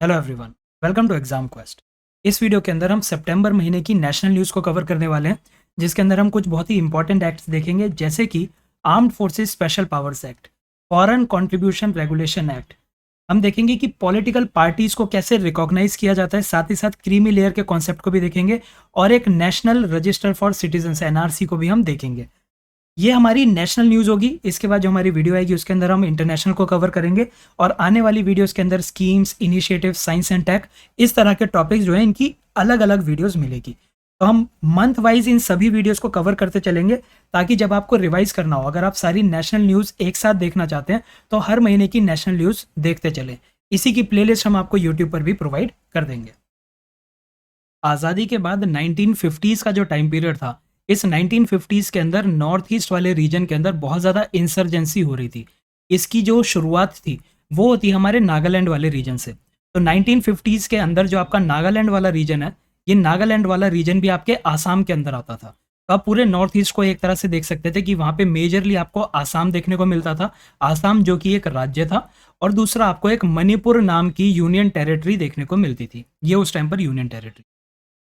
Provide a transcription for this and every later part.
Hello everyone, welcome to exam quest. इस video के अंदर हम सितंबर महीने की नेशनल न्यूज़ को कवर करने वाले हैं, जिसके अंदर हम कुछ बहुत ही इंपॉर्टेंट एक्ट्स देखेंगे, जैसे कि armed forces special powers act, foreign contribution regulation act. हम देखेंगे कि पॉलिटिकल पार्टीज को कैसे रिकॉग्नाइज किया जाता है, साथ ही साथ क्रीमी लेयर के कॉन्सेप्ट को भी देखेंगे और एक national register for citizens NRC को भी हम देखेंगे। ये हमारी नेशनल न्यूज़ होगी। इसके बाद जो हमारी वीडियो आएगी उसके अंदर हम इंटरनेशनल को कवर करेंगे और आने वाली वीडियोस के अंदर schemes, initiative, science and tech, इस तरह के टॉपिक्स जो है इनकी अलग अलग वीडियोस मिलेगी। तो हम मंथ वाइज इन सभी वीडियोस को कवर करते चलेंगे, ताकि जब आपको रिवाइज करना हो, अगर आप सारी नेशनल न्यूज़ एक साथ देखना चाहते हैं तो हर महीने की नेशनल न्यूज़ देखते चलें। इसी की प्लेलिस्ट हम आपको यूट्यूब पर भी प्रोवाइड कर देंगे। आज़ादी के बाद 1950s का जो टाइम पीरियड था, इस 1950s के अंदर नॉर्थ ईस्ट वाले रीजन के अंदर बहुत ज़्यादा इंसर्जेंसी हो रही थी। इसकी जो शुरुआत थी वो होती हमारे नागालैंड वाले रीजन से। तो 1950s के अंदर जो आपका नागालैंड वाला रीजन है, ये नागालैंड वाला रीजन भी आपके आसाम के अंदर आता था। तो आप पूरे नॉर्थ ईस्ट को एक तरह से देख सकते थे कि वहाँ पे मेजरली आपको आसाम देखने को मिलता था। आसाम जो कि एक राज्य था, और दूसरा आपको एक मणिपुर नाम की यूनियन टेरिटरी देखने को मिलती थी। ये उस टाइम पर यूनियन टेरिटरी।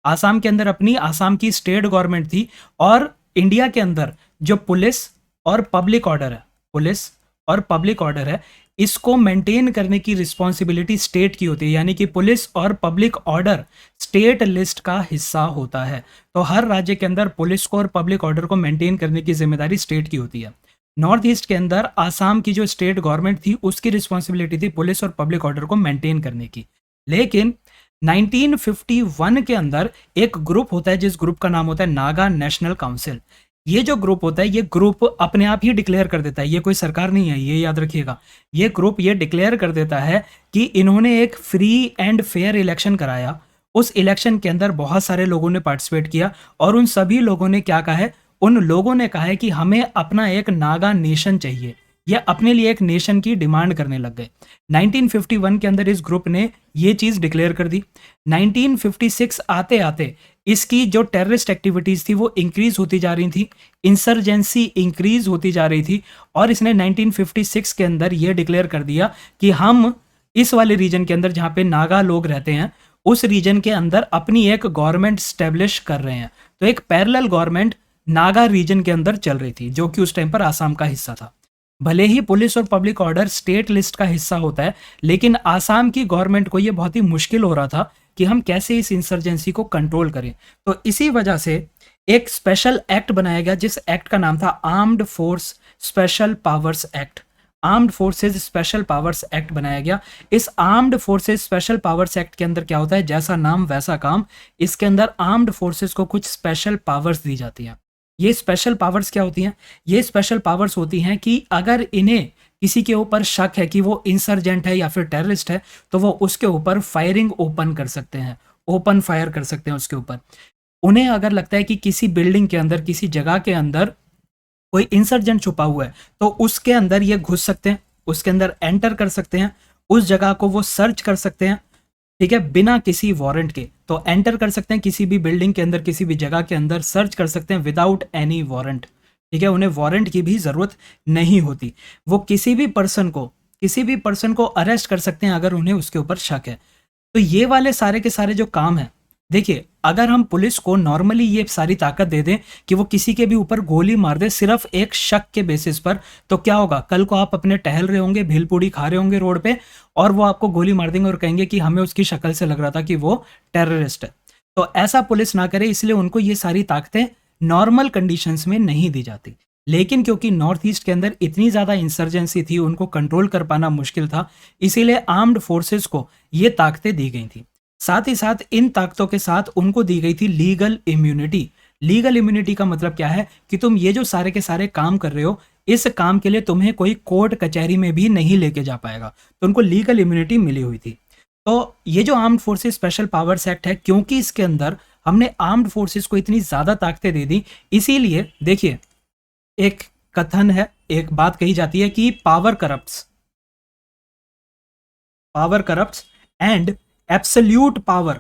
आसाम के अंदर अपनी आसाम की स्टेट गवर्नमेंट थी, और इंडिया के अंदर जो पुलिस और पब्लिक ऑर्डर है, पुलिस और पब्लिक ऑर्डर है, इसको मेंटेन करने की रिस्पॉन्सिबिलिटी स्टेट की होती है। यानी कि पुलिस और पब्लिक ऑर्डर स्टेट लिस्ट का हिस्सा होता है। तो हर राज्य के अंदर पुलिस को और पब्लिक ऑर्डर को मेंटेन करने की जिम्मेदारी स्टेट की होती है। नॉर्थ ईस्ट के अंदर आसाम की जो स्टेट गवर्नमेंट थी, उसकी रिस्पॉन्सिबिलिटी थी पुलिस और पब्लिक ऑर्डर को मेंटेन करने की। लेकिन 1951 के अंदर एक ग्रुप होता है, जिस ग्रुप का नाम होता है नागा नेशनल काउंसिल। ये जो ग्रुप होता है, ये ग्रुप अपने आप ही डिक्लेयर कर देता है, ये कोई सरकार नहीं है, ये याद रखिएगा। ये ग्रुप ये डिक्लेयर कर देता है कि इन्होंने एक फ्री एंड फेयर इलेक्शन कराया। उस इलेक्शन के अंदर बहुत सारे लोगों ने पार्टिसिपेट किया, और उन सभी लोगों ने क्या कहा है, उन लोगों ने कहा है कि हमें अपना एक नागा नेशन चाहिए। ये अपने लिए एक नेशन की डिमांड करने लग गए। 1951 के अंदर इस ग्रुप ने ये चीज़ डिक्लेयर कर दी। 1956 आते आते इसकी जो टेररिस्ट एक्टिविटीज़ थी वो इंक्रीज होती जा रही थी, इंसर्जेंसी इंक्रीज होती जा रही थी, और इसने 1956 के अंदर ये डिक्लेयर कर दिया कि हम इस वाले रीजन के अंदर, जहाँ पे नागा लोग रहते हैं, उस रीजन के अंदर अपनी एक गवर्नमेंट स्टेब्लिश कर रहे हैं। तो एक पैरेलल गवर्नमेंट नागा रीजन के अंदर चल रही थी, जो कि उस टाइम पर आसाम का हिस्सा था। भले ही पुलिस और पब्लिक ऑर्डर स्टेट लिस्ट का हिस्सा होता है, लेकिन आसाम की गवर्नमेंट को यह बहुत ही मुश्किल हो रहा था कि हम कैसे इस इंसर्जेंसी को कंट्रोल करें। तो इसी वजह से एक स्पेशल एक्ट बनाया गया, जिस एक्ट का नाम था armed force special powers act. Armed forces special powers act बनाया गया। इस armed forces special powers act के अंदर क्या होता है, जैसा नाम वैसा काम। इसके अंदर आर्म्ड फोर्सेज को कुछ स्पेशल पावर्स दी जाती हैं। ये स्पेशल पावर्स क्या होती हैं? ये स्पेशल पावर्स होती हैं कि अगर इन्हें किसी के ऊपर शक है कि वो इंसर्जेंट है या फिर टेररिस्ट है, तो वो उसके ऊपर फायरिंग ओपन कर सकते हैं, ओपन फायर कर सकते हैं उसके ऊपर। उन्हें अगर लगता है कि किसी बिल्डिंग के अंदर, किसी जगह के अंदर कोई इंसर्जेंट छुपा हुआ है, तो उसके अंदर ये घुस सकते हैं, उसके अंदर एंटर कर सकते हैं, उस जगह को वो सर्च कर सकते हैं, ठीक है, बिना किसी वारंट के। तो एंटर कर सकते हैं किसी भी बिल्डिंग के अंदर, किसी भी जगह के अंदर सर्च कर सकते हैं विदाउट एनी वारंट, ठीक है। उन्हें वारंट की भी ज़रूरत नहीं होती। वो किसी भी पर्सन को अरेस्ट कर सकते हैं अगर उन्हें उसके ऊपर शक है। तो ये वाले सारे के सारे जो काम है, देखिए, अगर हम पुलिस को नॉर्मली ये सारी ताकत दे दें कि वो किसी के भी ऊपर गोली मार दे सिर्फ एक शक के बेसिस पर, तो क्या होगा, कल को आप अपने टहल रहे होंगे, भेलपूड़ी खा रहे होंगे रोड पे, और वो आपको गोली मार देंगे और कहेंगे कि हमें उसकी शक्ल से लग रहा था कि वो टेररिस्ट है। तो ऐसा पुलिस ना करे, इसलिए उनको ये सारी ताकतें नॉर्मल कंडीशंस में नहीं दी जाती। लेकिन क्योंकि नॉर्थ ईस्ट के अंदर इतनी ज़्यादा इंसर्जेंसी थी, उनको कंट्रोल कर पाना मुश्किल था, इसीलिए आर्म्ड फोर्सेस को ये ताकतें दी गई थी। साथ ही साथ इन ताकतों के साथ उनको दी गई थी लीगल इम्यूनिटी। लीगल इम्यूनिटी का मतलब क्या है कि तुम ये जो सारे के सारे काम कर रहे हो, इस काम के लिए तुम्हें कोई कोर्ट कचहरी में भी नहीं लेके जा पाएगा। तो उनको लीगल इम्यूनिटी मिली हुई थी। तो ये जो armed forces special powers act है, क्योंकि इसके अंदर हमने आर्म्ड फोर्सेस को इतनी ज़्यादा ताकतें दे दी, इसीलिए देखिए, एक कथन है, एक बात कही जाती है कि power corrupts and absolute power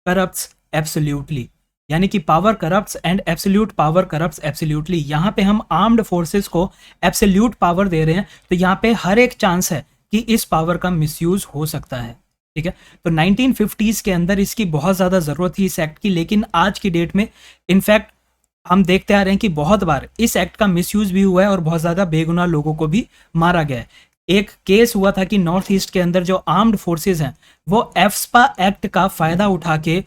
corrupts absolutely. यानी कि power corrupts and absolute power corrupts absolutely. यहां पे हम आर्म्ड फोर्सेस को एब्सोल्यूट पावर दे रहे हैं, तो यहां पे हर एक चांस है कि इस पावर का मिसयूज हो सकता है। ठीक है, तो 1950s के अंदर इसकी बहुत ज़्यादा ज़रूरत थी इस एक्ट की, लेकिन आज की डेट में इनफैक्ट हम देखते आ रहे हैं कि बहुत बार इस एक्ट का मिसयूज भी हुआ है और बहुत ज़्यादा बेगुनाह लोगों को भी मारा गया है। एक केस हुआ था कि नॉर्थ ईस्ट के अंदर जो आर्म्ड फोर्सेस हैं वो एफ्स्पा एक्ट का फ़ायदा उठा के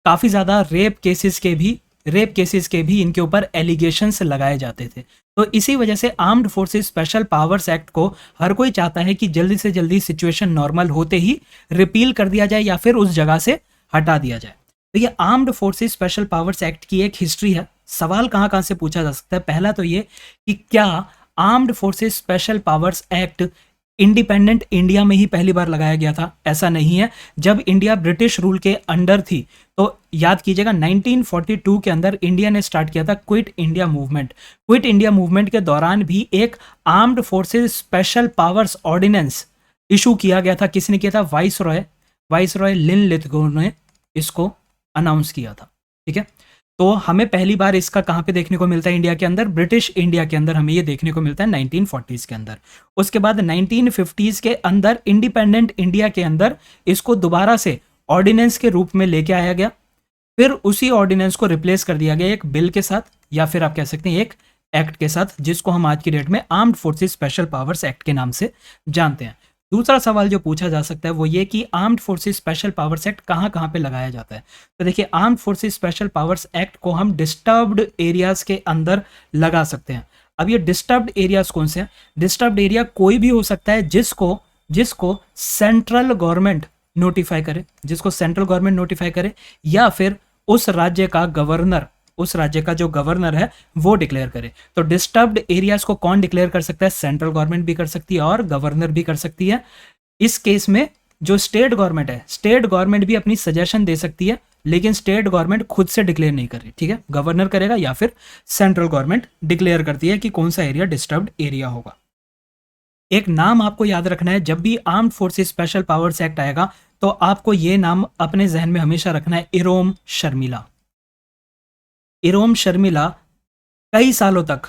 काफ़ी ज़्यादा रेप केसेस के भी इनके ऊपर एलिगेशंस लगाए जाते थे। तो इसी वजह से armed forces special powers act को हर कोई चाहता है कि जल्दी से जल्दी सिचुएशन नॉर्मल होते ही रिपील कर दिया जाए या फिर उस जगह से हटा दिया जाए। तो ये armed forces special powers act की एक हिस्ट्री है। सवाल कहाँ कहाँ से पूछा जा सकता है, पहला तो ये कि क्या armed forces special powers act independent India में ही पहली बार लगाया गया था? ऐसा नहीं है। जब इंडिया ब्रिटिश रूल के अंडर थी तो याद कीजिएगा 1942 के अंदर इंडिया ने स्टार्ट किया था quit India movement. Quit India movement के दौरान भी एक armed forces special powers ordinance issue किया गया था। किसने किया था? वाइसरॉय लिनलिथगो ने इसको अनाउंस किया था। ठीक है, तो हमें पहली बार इसका कहां पे देखने को मिलता है? इंडिया के अंदर, ब्रिटिश इंडिया के अंदर हमें ये देखने को मिलता है 1940s के अंदर। उसके बाद 1950s के अंदर इंडिपेंडेंट इंडिया के अंदर इसको दोबारा से ऑर्डिनेंस के रूप में लेके आया गया। फिर उसी ऑर्डिनेंस को रिप्लेस कर दिया गया एक बिल के साथ, या फिर आप कह सकते हैं एक एक्ट के साथ, जिसको हम आज की डेट में armed forces special powers act के नाम से जानते हैं। दूसरा सवाल जो पूछा जा सकता है वो ये कि armed forces special powers act कहाँ कहाँ पे लगाया जाता है? तो देखिए, armed forces special powers act को हम डिस्टर्ब्ड एरियाज के अंदर लगा सकते हैं। अब ये डिस्टर्ब्ड एरियाज कौन से हैं? डिस्टर्ब्ड एरिया कोई भी हो सकता है जिसको सेंट्रल गवर्नमेंट नोटिफाई करे, या फिर उस राज्य का जो गवर्नर है वो डिक्लेयर करे। तो डिस्टर्ब्ड एरियाज को कौन डिक्लेयर कर सकता है? सेंट्रल गवर्नमेंट भी कर सकती है और गवर्नर भी कर सकती है। इस केस में जो स्टेट गवर्नमेंट है, स्टेट गवर्नमेंट भी अपनी सजेशन दे सकती है, लेकिन स्टेट गवर्नमेंट खुद से डिक्लेयर नहीं कर रही। ठीक है, गवर्नर करेगा या फिर सेंट्रल गवर्नमेंट डिक्लेयर करती है कि कौन सा एरिया डिस्टर्ब्ड एरिया होगा। एक नाम आपको याद रखना है, जब भी armed forces special powers act आएगा तो आपको ये नाम अपने जहन में हमेशा रखना है, इरोम शर्मिला। इरोम शर्मिला कई सालों तक,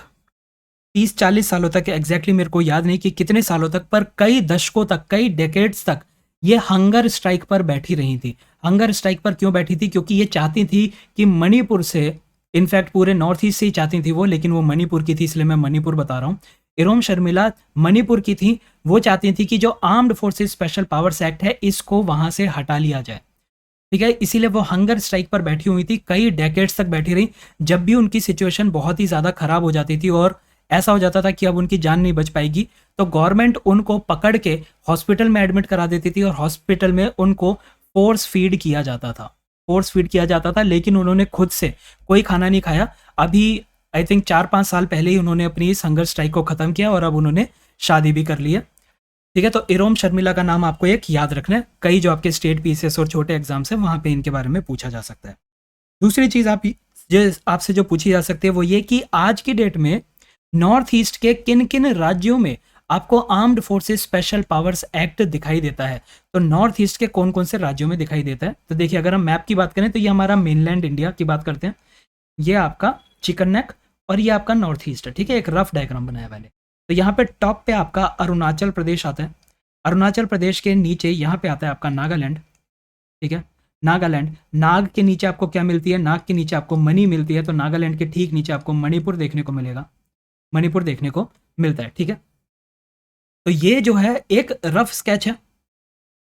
30-40 सालों तक, एग्जैक्टली मेरे को याद नहीं कि कितने सालों तक, पर कई दशकों तक, कई डेकेड्स तक ये हंगर स्ट्राइक पर बैठी रही थी। हंगर स्ट्राइक पर क्यों बैठी थी? क्योंकि ये चाहती थी कि मणिपुर से, इनफैक्ट पूरे नॉर्थ ईस्ट से ही चाहती थी वो, लेकिन वो मणिपुर की थी, इसलिए मैं मणिपुर बता रहा हूँ। इरोम शर्मिला मणिपुर की थी। वो चाहती थी कि जो armed forces special powers act है इसको वहां से हटा लिया जाए। ठीक है, इसीलिए वो हंगर स्ट्राइक पर बैठी हुई थी, कई डेकेड्स तक बैठी रही। जब भी उनकी सिचुएशन बहुत ही ज़्यादा खराब हो जाती थी और ऐसा हो जाता था कि अब उनकी जान नहीं बच पाएगी, तो गवर्नमेंट उनको पकड़ के हॉस्पिटल में एडमिट करा देती थी और हॉस्पिटल में उनको फोर्स फीड किया जाता था। लेकिन उन्होंने खुद से कोई खाना नहीं खाया। अभी आई थिंक 4-5 साल पहले ही उन्होंने अपनी इस हंगर स्ट्राइक को ख़त्म किया और अब उन्होंने शादी भी कर ली है। ठीक है, तो इरोम शर्मिला का नाम आपको एक याद रखना है। कई जो आपके स्टेट पीसीएस और छोटे एग्जाम्स हैं वहां पे इनके बारे में पूछा जा सकता है। दूसरी चीज आपसे जो पूछी जा सकती है वो ये कि आज की डेट में नॉर्थ ईस्ट के किन किन राज्यों में आपको armed forces special powers act दिखाई देता है? तो नॉर्थ ईस्ट के कौन कौन से राज्यों में दिखाई देता है? तो देखिए, अगर हम मैप की बात करें तो ये हमारा मेनलैंड इंडिया की बात करते हैं, ये आपका चिकन नेक और ये आपका नॉर्थ ईस्ट है। ठीक है, एक रफ डायग्राम बनाया मैंने। तो यहाँ पे टॉप पे आपका अरुणाचल प्रदेश आता है। अरुणाचल प्रदेश के नीचे यहाँ पे आता है आपका नागालैंड। ठीक है, नागालैंड, नाग के नीचे आपको क्या मिलती है? नाग के नीचे आपको मणि मिलती है। तो नागालैंड के ठीक नीचे आपको मणिपुर देखने को मिलता है। ठीक है, तो ये जो है एक रफ स्केच है।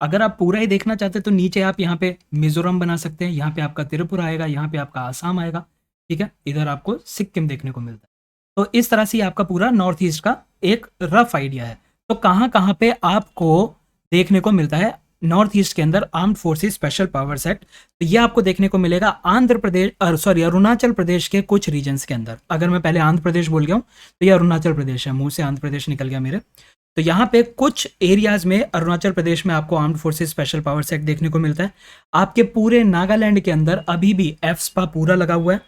अगर आप पूरा ही देखना चाहते हैं तो नीचे आप यहाँ पे मिजोरम बना सकते हैं, यहाँ पे आपका त्रिपुरा आएगा, यहाँ पे आपका आसाम आएगा। ठीक है, इधर आपको सिक्किम देखने को मिलता है। तो इस तरह से आपका पूरा नॉर्थ ईस्ट का एक रफ आइडिया है। तो कहाँ कहाँ पे आपको देखने को मिलता है नॉर्थ ईस्ट के अंदर armed forces special powers act? तो ये आपको देखने को मिलेगा अरुणाचल प्रदेश के कुछ रीजन्स के अंदर। अगर मैं पहले आंध्र प्रदेश बोल गया हूँ तो ये अरुणाचल प्रदेश है, मुंह से आंध्र प्रदेश निकल गया मेरे। तो यहाँ पे कुछ एरियाज में अरुणाचल प्रदेश में आपको armed forces special powers act देखने को मिलता है। आपके पूरे नागालैंड के अंदर अभी भी एफ्स्पा पूरा लगा हुआ है।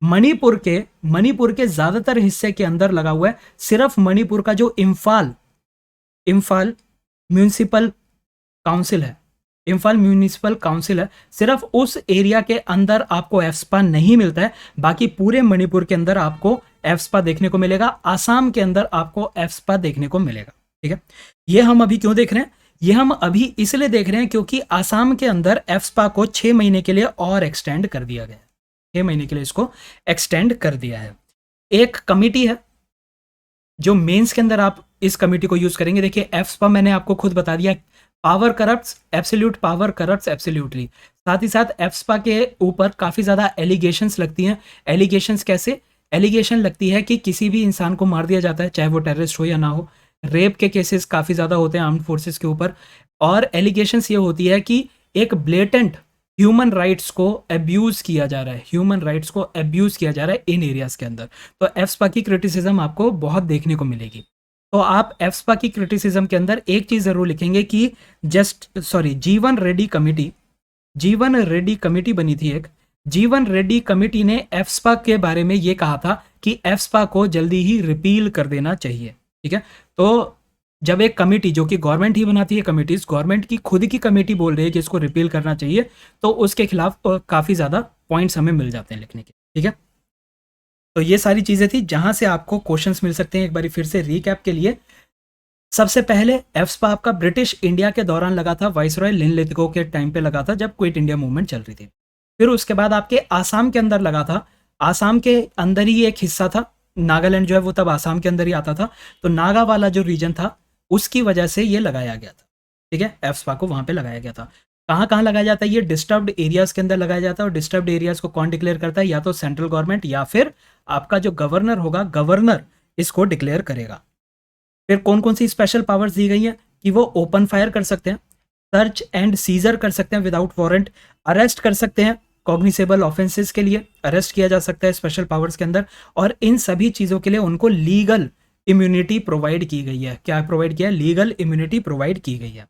मणिपुर के ज्यादातर हिस्से के अंदर लगा हुआ है। सिर्फ मणिपुर का जो इम्फाल म्यूनिसिपल काउंसिल है, सिर्फ उस एरिया के अंदर आपको एफ्स्पा नहीं मिलता है। बाकी पूरे मणिपुर के अंदर आपको एफ्स्पा देखने को मिलेगा। आसाम के अंदर आपको एफ्स्पा देखने को मिलेगा। ठीक है, ये हम अभी क्यों देख रहे हैं? ये हम अभी इसलिए देख रहे हैं क्योंकि आसाम के अंदर एफ्स्पा को 6 महीने के लिए और एक्सटेंड कर दिया गया है। 6 महीने के लिए इसको एक्सटेंड कर दिया है। एक कमिटी है जो मेंस के अंदर आप इस कमिटी को यूज करेंगे। देखिए एफ्स्पा मैंने आपको खुद बता दिया, power corrupts absolute, power corrupts absolutely. साथ ही साथ एफ्स्पा के ऊपर काफी ज्यादा एलिगेशंस लगती हैं। एलिगेशंस कैसे? एलिगेशन लगती है कि किसी भी इंसान को मार दिया जाता है, चाहे वो टेररिस्ट हो या ना हो। रेप के केसेस काफी ज्यादा होते हैं आर्म्ड फोर्सेस के ऊपर। और एलिगेशंस ये होती है कि एक ब्लेटेंट ह्यूमन राइट्स को अब्यूज किया जा रहा है, ह्यूमन राइट्स को अब्यूज किया जा रहा है इन एरियाज के अंदर। तो एफ्स्पा की क्रिटिसिज्म आपको बहुत देखने को मिलेगी। तो आप एफ्स्पा की क्रिटिसिज्म के अंदर एक चीज जरूर लिखेंगे कि जीवन रेड्डी कमिटी, जीवन रेड्डी कमिटी बनी थी एक। जीवन रेड्डी कमिटी ने एफ्स्पा के बारे में ये कहा था कि एफ्स्पा को जल्दी ही रिपील कर देना चाहिए। ठीक है, तो जब एक कमेटी जो कि गवर्नमेंट ही बनाती है, कमिटीज गवर्नमेंट की खुद की कमेटी बोल रही है कि इसको रिपील करना चाहिए, तो उसके खिलाफ काफी ज्यादा पॉइंट्स हमें मिल जाते हैं लिखने के। ठीक है, तो ये सारी चीजें थी जहां से आपको क्वेश्चंस मिल सकते हैं। एक बार फिर से रीकैप के लिए, सबसे पहले एफ्स्पा आपका ब्रिटिश इंडिया के दौरान लगा था, वाइसरॉय लिनलिथगो के टाइम पे लगा था जब क्विट इंडिया मूवमेंट चल रही थी। फिर उसके बाद आपके आसाम के अंदर लगा था। आसाम के अंदर ही एक हिस्सा था, नागालैंड जो है वो तब आसाम के अंदर ही आता था, तो नागा वाला जो रीजन था उसकी वजह से ये लगाया गया था। ठीक है, एफ्स्पा को वहां पे लगाया गया था। कहाँ कहाँ लगाया जाता है? ये डिस्टर्ब्ड एरियाज के अंदर लगाया जाता है। और डिस्टर्ब्ड एरियाज को कौन डिक्लेयर करता है? या तो सेंट्रल गवर्नमेंट या फिर आपका जो गवर्नर होगा, गवर्नर इसको डिक्लेयर करेगा। फिर कौन कौन सी स्पेशल पावर्स दी गई हैं कि वो ओपन फायर कर सकते हैं, सर्च एंड सीजर कर सकते हैं विदाउट वारंट, अरेस्ट कर सकते हैं, कॉग्निसेबल ऑफेंसेस के लिए अरेस्ट किया जा सकता है स्पेशल पावर्स के अंदर। और इन सभी चीजों के लिए उनको लीगल इम्यूनिटी प्रोवाइड की गई है। क्या प्रोवाइड किया है? लीगल इम्यूनिटी प्रोवाइड की गई है।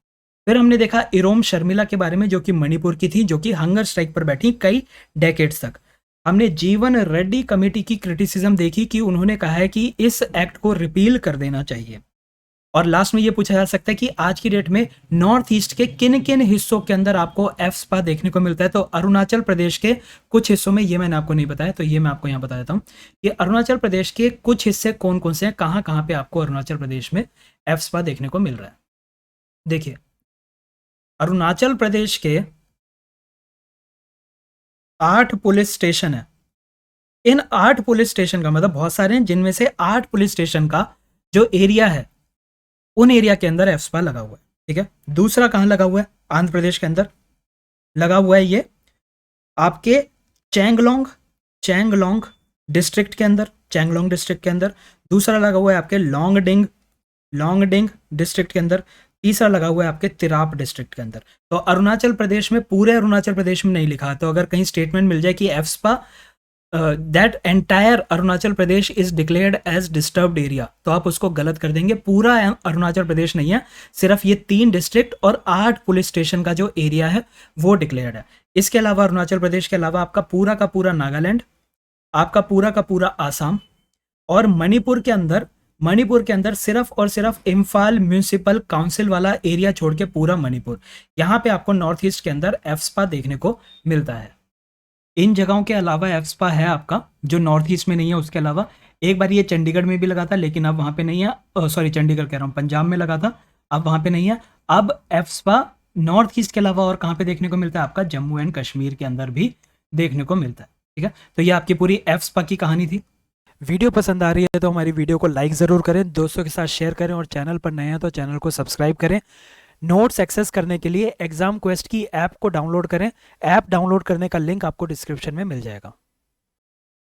फिर हमने देखा इरोम शर्मिला के बारे में, जो कि मणिपुर की थी, जो कि हंगर स्ट्राइक पर बैठी कई डेकेड्स तक। हमने जीवन रेड्डी कमेटी की क्रिटिसिज्म देखी कि उन्होंने कहा है कि इस एक्ट को रिपील कर देना चाहिए। और लास्ट में ये पूछा जा सकता है कि आज की डेट में नॉर्थ ईस्ट के किन किन हिस्सों के अंदर आपको एफ्स्पा देखने को मिलता है। तो अरुणाचल प्रदेश के कुछ हिस्सों में, ये मैंने आपको नहीं बताया तो ये मैं आपको यहाँ बता देता हूँ कि अरुणाचल प्रदेश के कुछ हिस्से कौन कौन से हैं, कहाँ कहाँ पे आपको अरुणाचल प्रदेश में एफ्स्पा देखने को मिल रहा है। देखिए अरुणाचल प्रदेश के 8 पुलिस स्टेशन है। इन 8 पुलिस स्टेशन का मतलब बहुत सारे हैं, जिनमें से 8 पुलिस स्टेशन का जो एरिया है उन एरिया के अंदर एफ्स्पा लगा हुआ है। ठीक है, दूसरा कहां लगा हुआ है? आंध्र प्रदेश के अंदर लगा हुआ है ये आपके चैंगलोंग, चैंगलोंग डिस्ट्रिक्ट के अंदर, चैंगलोंग डिस्ट्रिक्ट के अंदर। दूसरा लगा हुआ है आपके लोंगडिंग, लोंगडिंग डिस्ट्रिक्ट के अंदर। तीसरा लगा हुआ है आपके तिराप डिस्ट्रिक्ट के अंदर। तो अरुणाचल प्रदेश में, पूरे अरुणाचल प्रदेश में नहीं लिखा, तो अगर कहीं स्टेटमेंट मिल जाए कि AFSPA that entire Arunachal Pradesh is declared as disturbed area, तो आप उसको गलत कर देंगे। पूरा अरुणाचल प्रदेश नहीं है, सिर्फ ये 3 डिस्ट्रिक्ट और 8 पुलिस स्टेशन का जो एरिया है वो डिक्लेयर्ड है। इसके अलावा अरुणाचल प्रदेश के अलावा आपका पूरा का पूरा नागालैंड, आपका पूरा का पूरा आसाम और मणिपुर के अंदर, मणिपुर के अंदर सिर्फ और सिर्फ इम्फाल म्यूनिसिपल काउंसिल वाला एरिया छोड़ के पूरा मणिपुर, यहाँ पे आपको नॉर्थ ईस्ट के अंदर एफ्स्पा देखने को मिलता है। इन जगहों के अलावा एफ्स्पा है आपका जो नॉर्थ ईस्ट में नहीं है। उसके अलावा एक बार ये चंडीगढ़ में भी लगा था, लेकिन अब वहां पे नहीं है। सॉरी, चंडीगढ़ कह रहा हूँ, पंजाब में लगा था, अब वहां पे नहीं है। अब एफ्स्पा नॉर्थ ईस्ट के अलावा और कहाँ पे देखने को मिलता है? आपका जम्मू एंड कश्मीर के अंदर भी देखने को मिलता है। ठीक है, तो ये आपकी पूरी एफ्स्पा की कहानी थी। वीडियो पसंद आ रही है तो हमारी वीडियो को लाइक ज़रूर करें, दोस्तों के साथ शेयर करें, और चैनल पर नए हैं तो चैनल को सब्सक्राइब करें। नोट्स एक्सेस करने के लिए एग्जाम क्वेस्ट की ऐप को डाउनलोड करें। ऐप डाउनलोड करने का लिंक आपको डिस्क्रिप्शन में मिल जाएगा।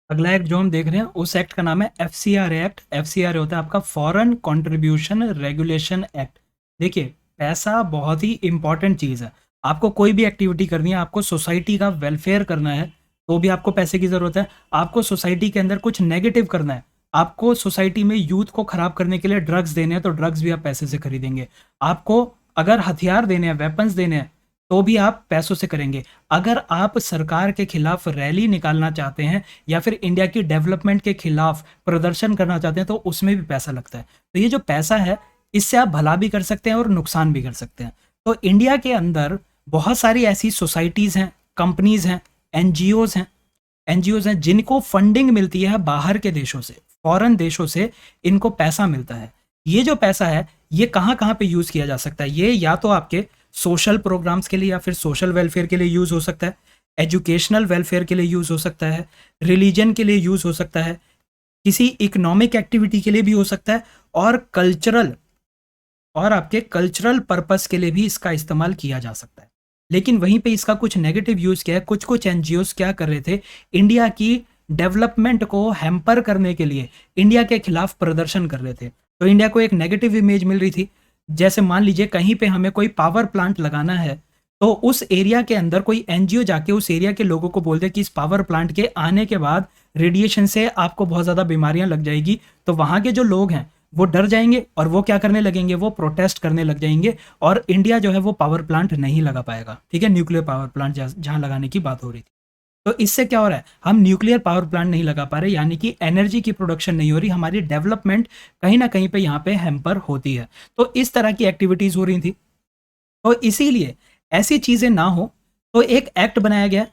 अगला एक्ट जो हम देख रहे हैं उस एक्ट का नाम है FCR एक्ट। FCR होता है आपका फॉरेन कंट्रीब्यूशन रेगुलेशन एक्ट। देखिए पैसा बहुत ही इंपॉर्टेंट चीज़ है। आपको कोई भी एक्टिविटी करनी है, आपको सोसाइटी का वेलफेयर करना है, तो भी आपको पैसे की ज़रूरत है। आपको सोसाइटी के अंदर कुछ नेगेटिव करना है, आपको सोसाइटी में यूथ को खराब करने के लिए ड्रग्स देने हैं, तो ड्रग्स भी आप पैसे से खरीदेंगे। आपको अगर हथियार देने हैं, वेपन्स देने हैं, तो भी आप पैसों से करेंगे। अगर आप सरकार के खिलाफ रैली निकालना चाहते हैं या फिर इंडिया की डेवलपमेंट के खिलाफ प्रदर्शन करना चाहते हैं, तो उसमें भी पैसा लगता है। तो ये जो पैसा है, इससे आप भला भी कर सकते हैं और नुकसान भी कर सकते हैं। तो इंडिया के अंदर बहुत सारी ऐसी सोसाइटीज़ हैं, कंपनीज हैं, एनजीओज हैं जिनको फंडिंग मिलती है बाहर के देशों से, फॉरेन देशों से इनको पैसा मिलता है। ये जो पैसा है ये कहाँ कहाँ पे यूज़ किया जा सकता है? ये या तो आपके सोशल प्रोग्राम्स के लिए या फिर सोशल वेलफेयर के लिए यूज़ हो सकता है, एजुकेशनल वेलफेयर के लिए यूज़ हो सकता है, रिलीजन के लिए यूज़ हो सकता है, किसी इकोनॉमिक एक्टिविटी के लिए भी हो सकता है, और आपके कल्चरल पर्पस के लिए भी इसका इस्तेमाल किया जा सकता है। लेकिन वहीं पे इसका कुछ नेगेटिव यूज़ किया है। कुछ कुछ एनजीओज क्या कर रहे थे, इंडिया की डेवलपमेंट को हैम्पर करने के लिए इंडिया के खिलाफ प्रदर्शन कर रहे थे। तो इंडिया को एक नेगेटिव इमेज मिल रही थी। जैसे मान लीजिए कहीं पे हमें कोई पावर प्लांट लगाना है, तो उस एरिया के अंदर कोई एनजीओ जाके उस एरिया के लोगों को बोल दे कि इस पावर प्लांट के आने के बाद रेडिएशन से आपको बहुत ज़्यादा बीमारियां लग जाएगी, तो वहाँ के जो लोग हैं वो डर जाएंगे और वो क्या करने लगेंगे, वो प्रोटेस्ट करने लग जाएंगे और इंडिया जो है वो पावर प्लांट नहीं लगा पाएगा। ठीक है, न्यूक्लियर पावर प्लांट जहाँ लगाने की बात हो रही थी। तो इससे क्या हो रहा है, हम न्यूक्लियर पावर प्लांट नहीं लगा पा रहे, यानी कि एनर्जी की प्रोडक्शन नहीं हो रही, हमारी डेवलपमेंट कहीं ना कहीं पे यहाँ पे हैम्पर होती है। तो इस तरह की एक्टिविटीज हो रही थी। तो इसीलिए ऐसी चीजें ना हो तो एक एक्ट बनाया गया,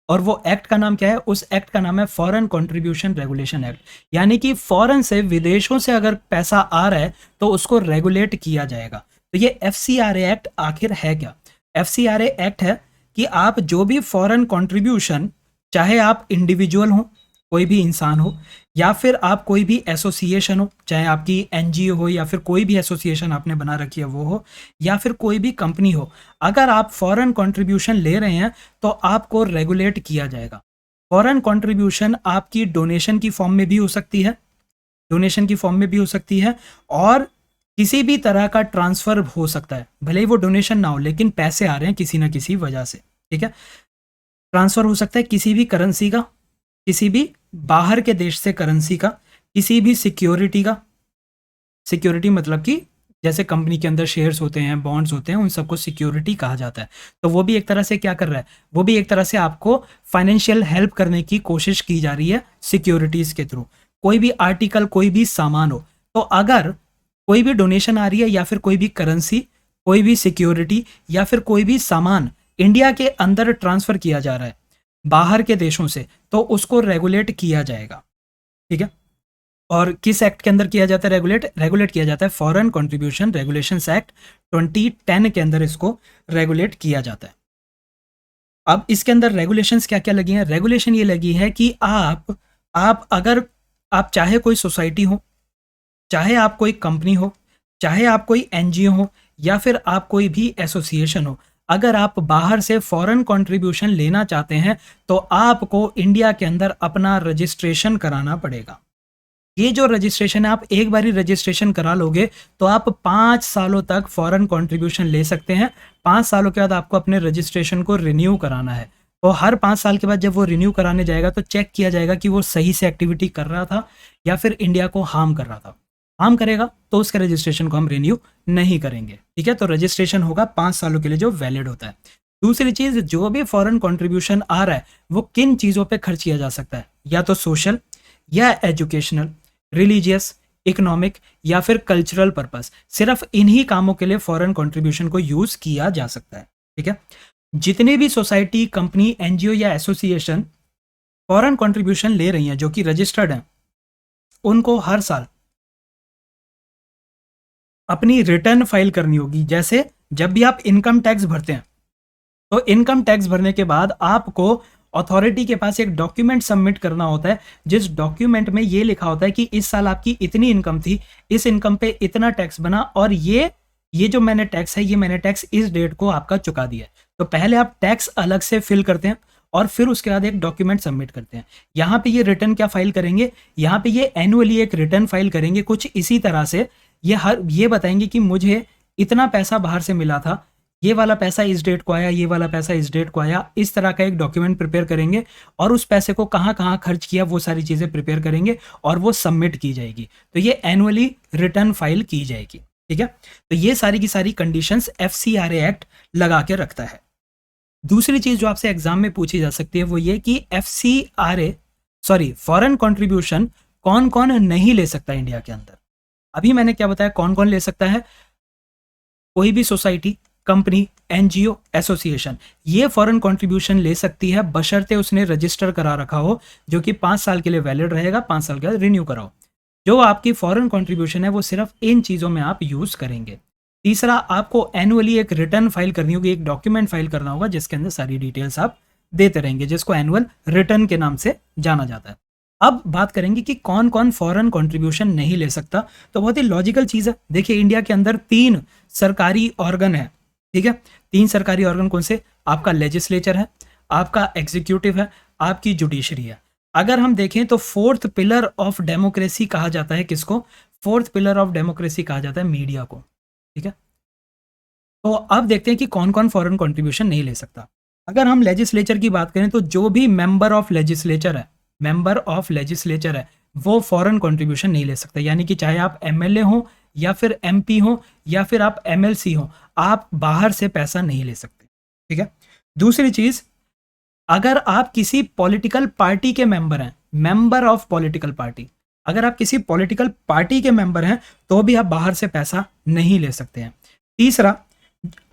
और वो एक्ट का नाम क्या है, उस एक्ट का नाम है फॉरेन कंट्रीब्यूशन रेगुलेशन एक्ट। यानी कि फॉरेन से, विदेशों से अगर पैसा आ रहा है तो उसको रेगुलेट किया जाएगा। तो ये एफसीआरए एक्ट आखिर है क्या? एफसीआरए एक्ट है कि आप जो भी फॉरेन कंट्रीब्यूशन, चाहे आप इंडिविजुअल हो, कोई भी इंसान हो, या फिर आप कोई भी एसोसिएशन हो, चाहे आपकी एनजीओ हो या फिर कोई भी एसोसिएशन आपने बना रखी है वो हो, या फिर कोई भी कंपनी हो, अगर आप फॉरेन कंट्रीब्यूशन ले रहे हैं तो आपको रेगुलेट किया जाएगा। फॉरेन कंट्रीब्यूशन आपकी डोनेशन की फॉर्म में भी हो सकती है, डोनेशन की फॉर्म में भी हो सकती है, और किसी भी तरह का ट्रांसफर हो सकता है, भले ही वो डोनेशन ना हो लेकिन पैसे आ रहे हैं किसी ना किसी वजह से। ठीक है, ट्रांसफर हो सकता है किसी भी करेंसी का, किसी भी बाहर के देश से करेंसी का, किसी भी सिक्योरिटी का। सिक्योरिटी मतलब कि जैसे कंपनी के अंदर शेयर्स होते हैं, बॉन्ड्स होते हैं, उन सबको सिक्योरिटी कहा जाता है। तो वो भी एक तरह से क्या कर रहा है, वो भी एक तरह से आपको फाइनेंशियल हेल्प करने की कोशिश की जा रही है सिक्योरिटीज के थ्रू। कोई भी आर्टिकल, कोई भी सामान हो, तो अगर कोई भी डोनेशन आ रही है या फिर कोई भी करेंसी, कोई भी सिक्योरिटी या फिर कोई भी सामान इंडिया के अंदर ट्रांसफर किया जा रहा है बाहर के देशों से, तो उसको रेगुलेट किया जाएगा। ठीक है, और किस एक्ट के अंदर किया जाता है रेगुलेट किया जाता है? फॉरेन कंट्रीब्यूशन रेगुलेशंस एक्ट 2010 के अंदर इसको रेगुलेट किया जाता है। अब इसके अंदर रेगुलेशंस क्या क्या लगी हैं? रेगुलेशन ये लगी है कि आप अगर आप चाहे कोई सोसाइटी हो, चाहे आप कोई कंपनी हो, चाहे आप कोई एनजीओ हो, या फिर आप कोई भी एसोसिएशन हो, अगर आप बाहर से फॉरेन कंट्रीब्यूशन लेना चाहते हैं तो आपको इंडिया के अंदर अपना रजिस्ट्रेशन कराना पड़ेगा। ये जो रजिस्ट्रेशन है, आप एक बार ही रजिस्ट्रेशन करा लोगे तो आप 5 सालों तक फॉरेन कंट्रीब्यूशन ले सकते हैं। 5 सालों के बाद आपको अपने रजिस्ट्रेशन को रिन्यू कराना है। तो हर 5 साल के बाद जब वो रिन्यू कराने जाएगा तो चेक किया जाएगा कि वो सही से एक्टिविटी कर रहा था या फिर इंडिया को हार्म कर रहा था। हार्म करेगा तो उसके रजिस्ट्रेशन को हम रिन्यू नहीं करेंगे। ठीक है, तो रजिस्ट्रेशन होगा 5 सालों के लिए जो वैलिड होता है। दूसरी चीज, जो भी फॉरेन कंट्रीब्यूशन आ रहा है वो किन चीजों पे खर्च किया जा सकता है, या तो सोशल, या एजुकेशनल, रिलीजियस, इकोनॉमिक, या फिर कल्चरल पर्पस। सिर्फ इन्हीं कामों के लिए फॉरेन कंट्रीब्यूशन को यूज किया जा सकता है। ठीक है, जितनी भी सोसाइटी, कंपनी, एनजीओ या एसोसिएशन फॉरेन कंट्रीब्यूशन ले रही हैं जो कि रजिस्टर्ड हैं, उनको हर साल अपनी रिटर्न फाइल करनी होगी। जैसे जब भी आप इनकम टैक्स भरते हैं तो इनकम टैक्स भरने के बाद आपको अथॉरिटी के पास एक डॉक्यूमेंट सबमिट करना होता है, जिस डॉक्यूमेंट में ये लिखा होता है कि इस साल आपकी इतनी इनकम थी, इस इनकम पे इतना टैक्स बना, और ये जो मैंने टैक्स है, ये मैंने टैक्स इस डेट को आपका चुका दिया है। तो पहले आप टैक्स अलग से फिल करते हैं और फिर उसके बाद एक डॉक्यूमेंट सबमिट करते हैं। यहाँ पे ये रिटर्न क्या फाइल करेंगे, यहाँ पे ये एनुअली एक रिटर्न फाइल करेंगे कुछ इसी तरह से। ये बताएंगे कि मुझे इतना पैसा बाहर से मिला था, ये वाला पैसा इस डेट को आया, ये वाला पैसा इस डेट को आया। इस तरह का एक डॉक्यूमेंट प्रिपेयर करेंगे और उस पैसे को कहाँ कहाँ खर्च किया वो सारी चीज़ें प्रिपेयर करेंगे और वो सबमिट की जाएगी। तो ये एनुअली रिटर्न फाइल की जाएगी। ठीक है, तो ये सारी की सारी कंडीशंस एफसीआरए एक्ट लगा के रखता है। दूसरी चीज़ जो आपसे एग्जाम में पूछी जा सकती है वो ये कि फॉरेन कंट्रीब्यूशन कौन कौन नहीं ले सकता इंडिया के अंदर। अभी मैंने क्या बताया, कौन कौन ले सकता है? कोई भी सोसाइटी, कंपनी, एनजीओ, एसोसिएशन, ये फॉरेन कंट्रीब्यूशन ले सकती है बशर्ते उसने रजिस्टर करा रखा हो, जो कि 5 साल के लिए वैलिड रहेगा, 5 साल के बाद रिन्यू कराओ। जो आपकी फॉरेन कंट्रीब्यूशन है वो सिर्फ इन चीज़ों में आप यूज़ करेंगे। तीसरा, आपको एनुअली एक रिटर्न फाइल करनी होगी, एक डॉक्यूमेंट फाइल करना होगा जिसके अंदर सारी डिटेल्स आप देते रहेंगे, जिसको एनुअल रिटर्न के नाम से जाना जाता है। अब बात करेंगे कि कौन कौन फॉरेन कंट्रीब्यूशन नहीं ले सकता। तो बहुत ही लॉजिकल चीज़ है। देखिए, इंडिया के अंदर 3 सरकारी ऑर्गन है, ठीक है। 3 सरकारी ऑर्गन कौन से? आपका लेजिस्लेचर है, आपका एग्जीक्यूटिव है, आपकी जुडिशरी है। अगर हम देखें तो 4th पिलर ऑफ डेमोक्रेसी कहा जाता है किसको? 4th पिलर ऑफ डेमोक्रेसी कहा जाता है मीडिया को, ठीक है। तो अब देखते हैं कि कौन कौन फॉरेन कंट्रीब्यूशन नहीं ले सकता। अगर हम लेजिस्लेचर की बात करें तो जो भी मेंबर ऑफ लेजिस्लेचर है, वो फॉरेन कंट्रीब्यूशन नहीं ले सकता। यानी कि चाहे आप एमएलए हो या फिर एमपी हो या फिर आप एमएलसी हो, आप बाहर से पैसा नहीं ले सकते, ठीक है। दूसरी चीज, अगर आप किसी पॉलिटिकल पार्टी के मेंबर हैं, मेंबर ऑफ पॉलिटिकल पार्टी, अगर आप किसी पॉलिटिकल पार्टी के मेंबर हैं तो भी आप बाहर से पैसा नहीं ले सकते हैं। तीसरा,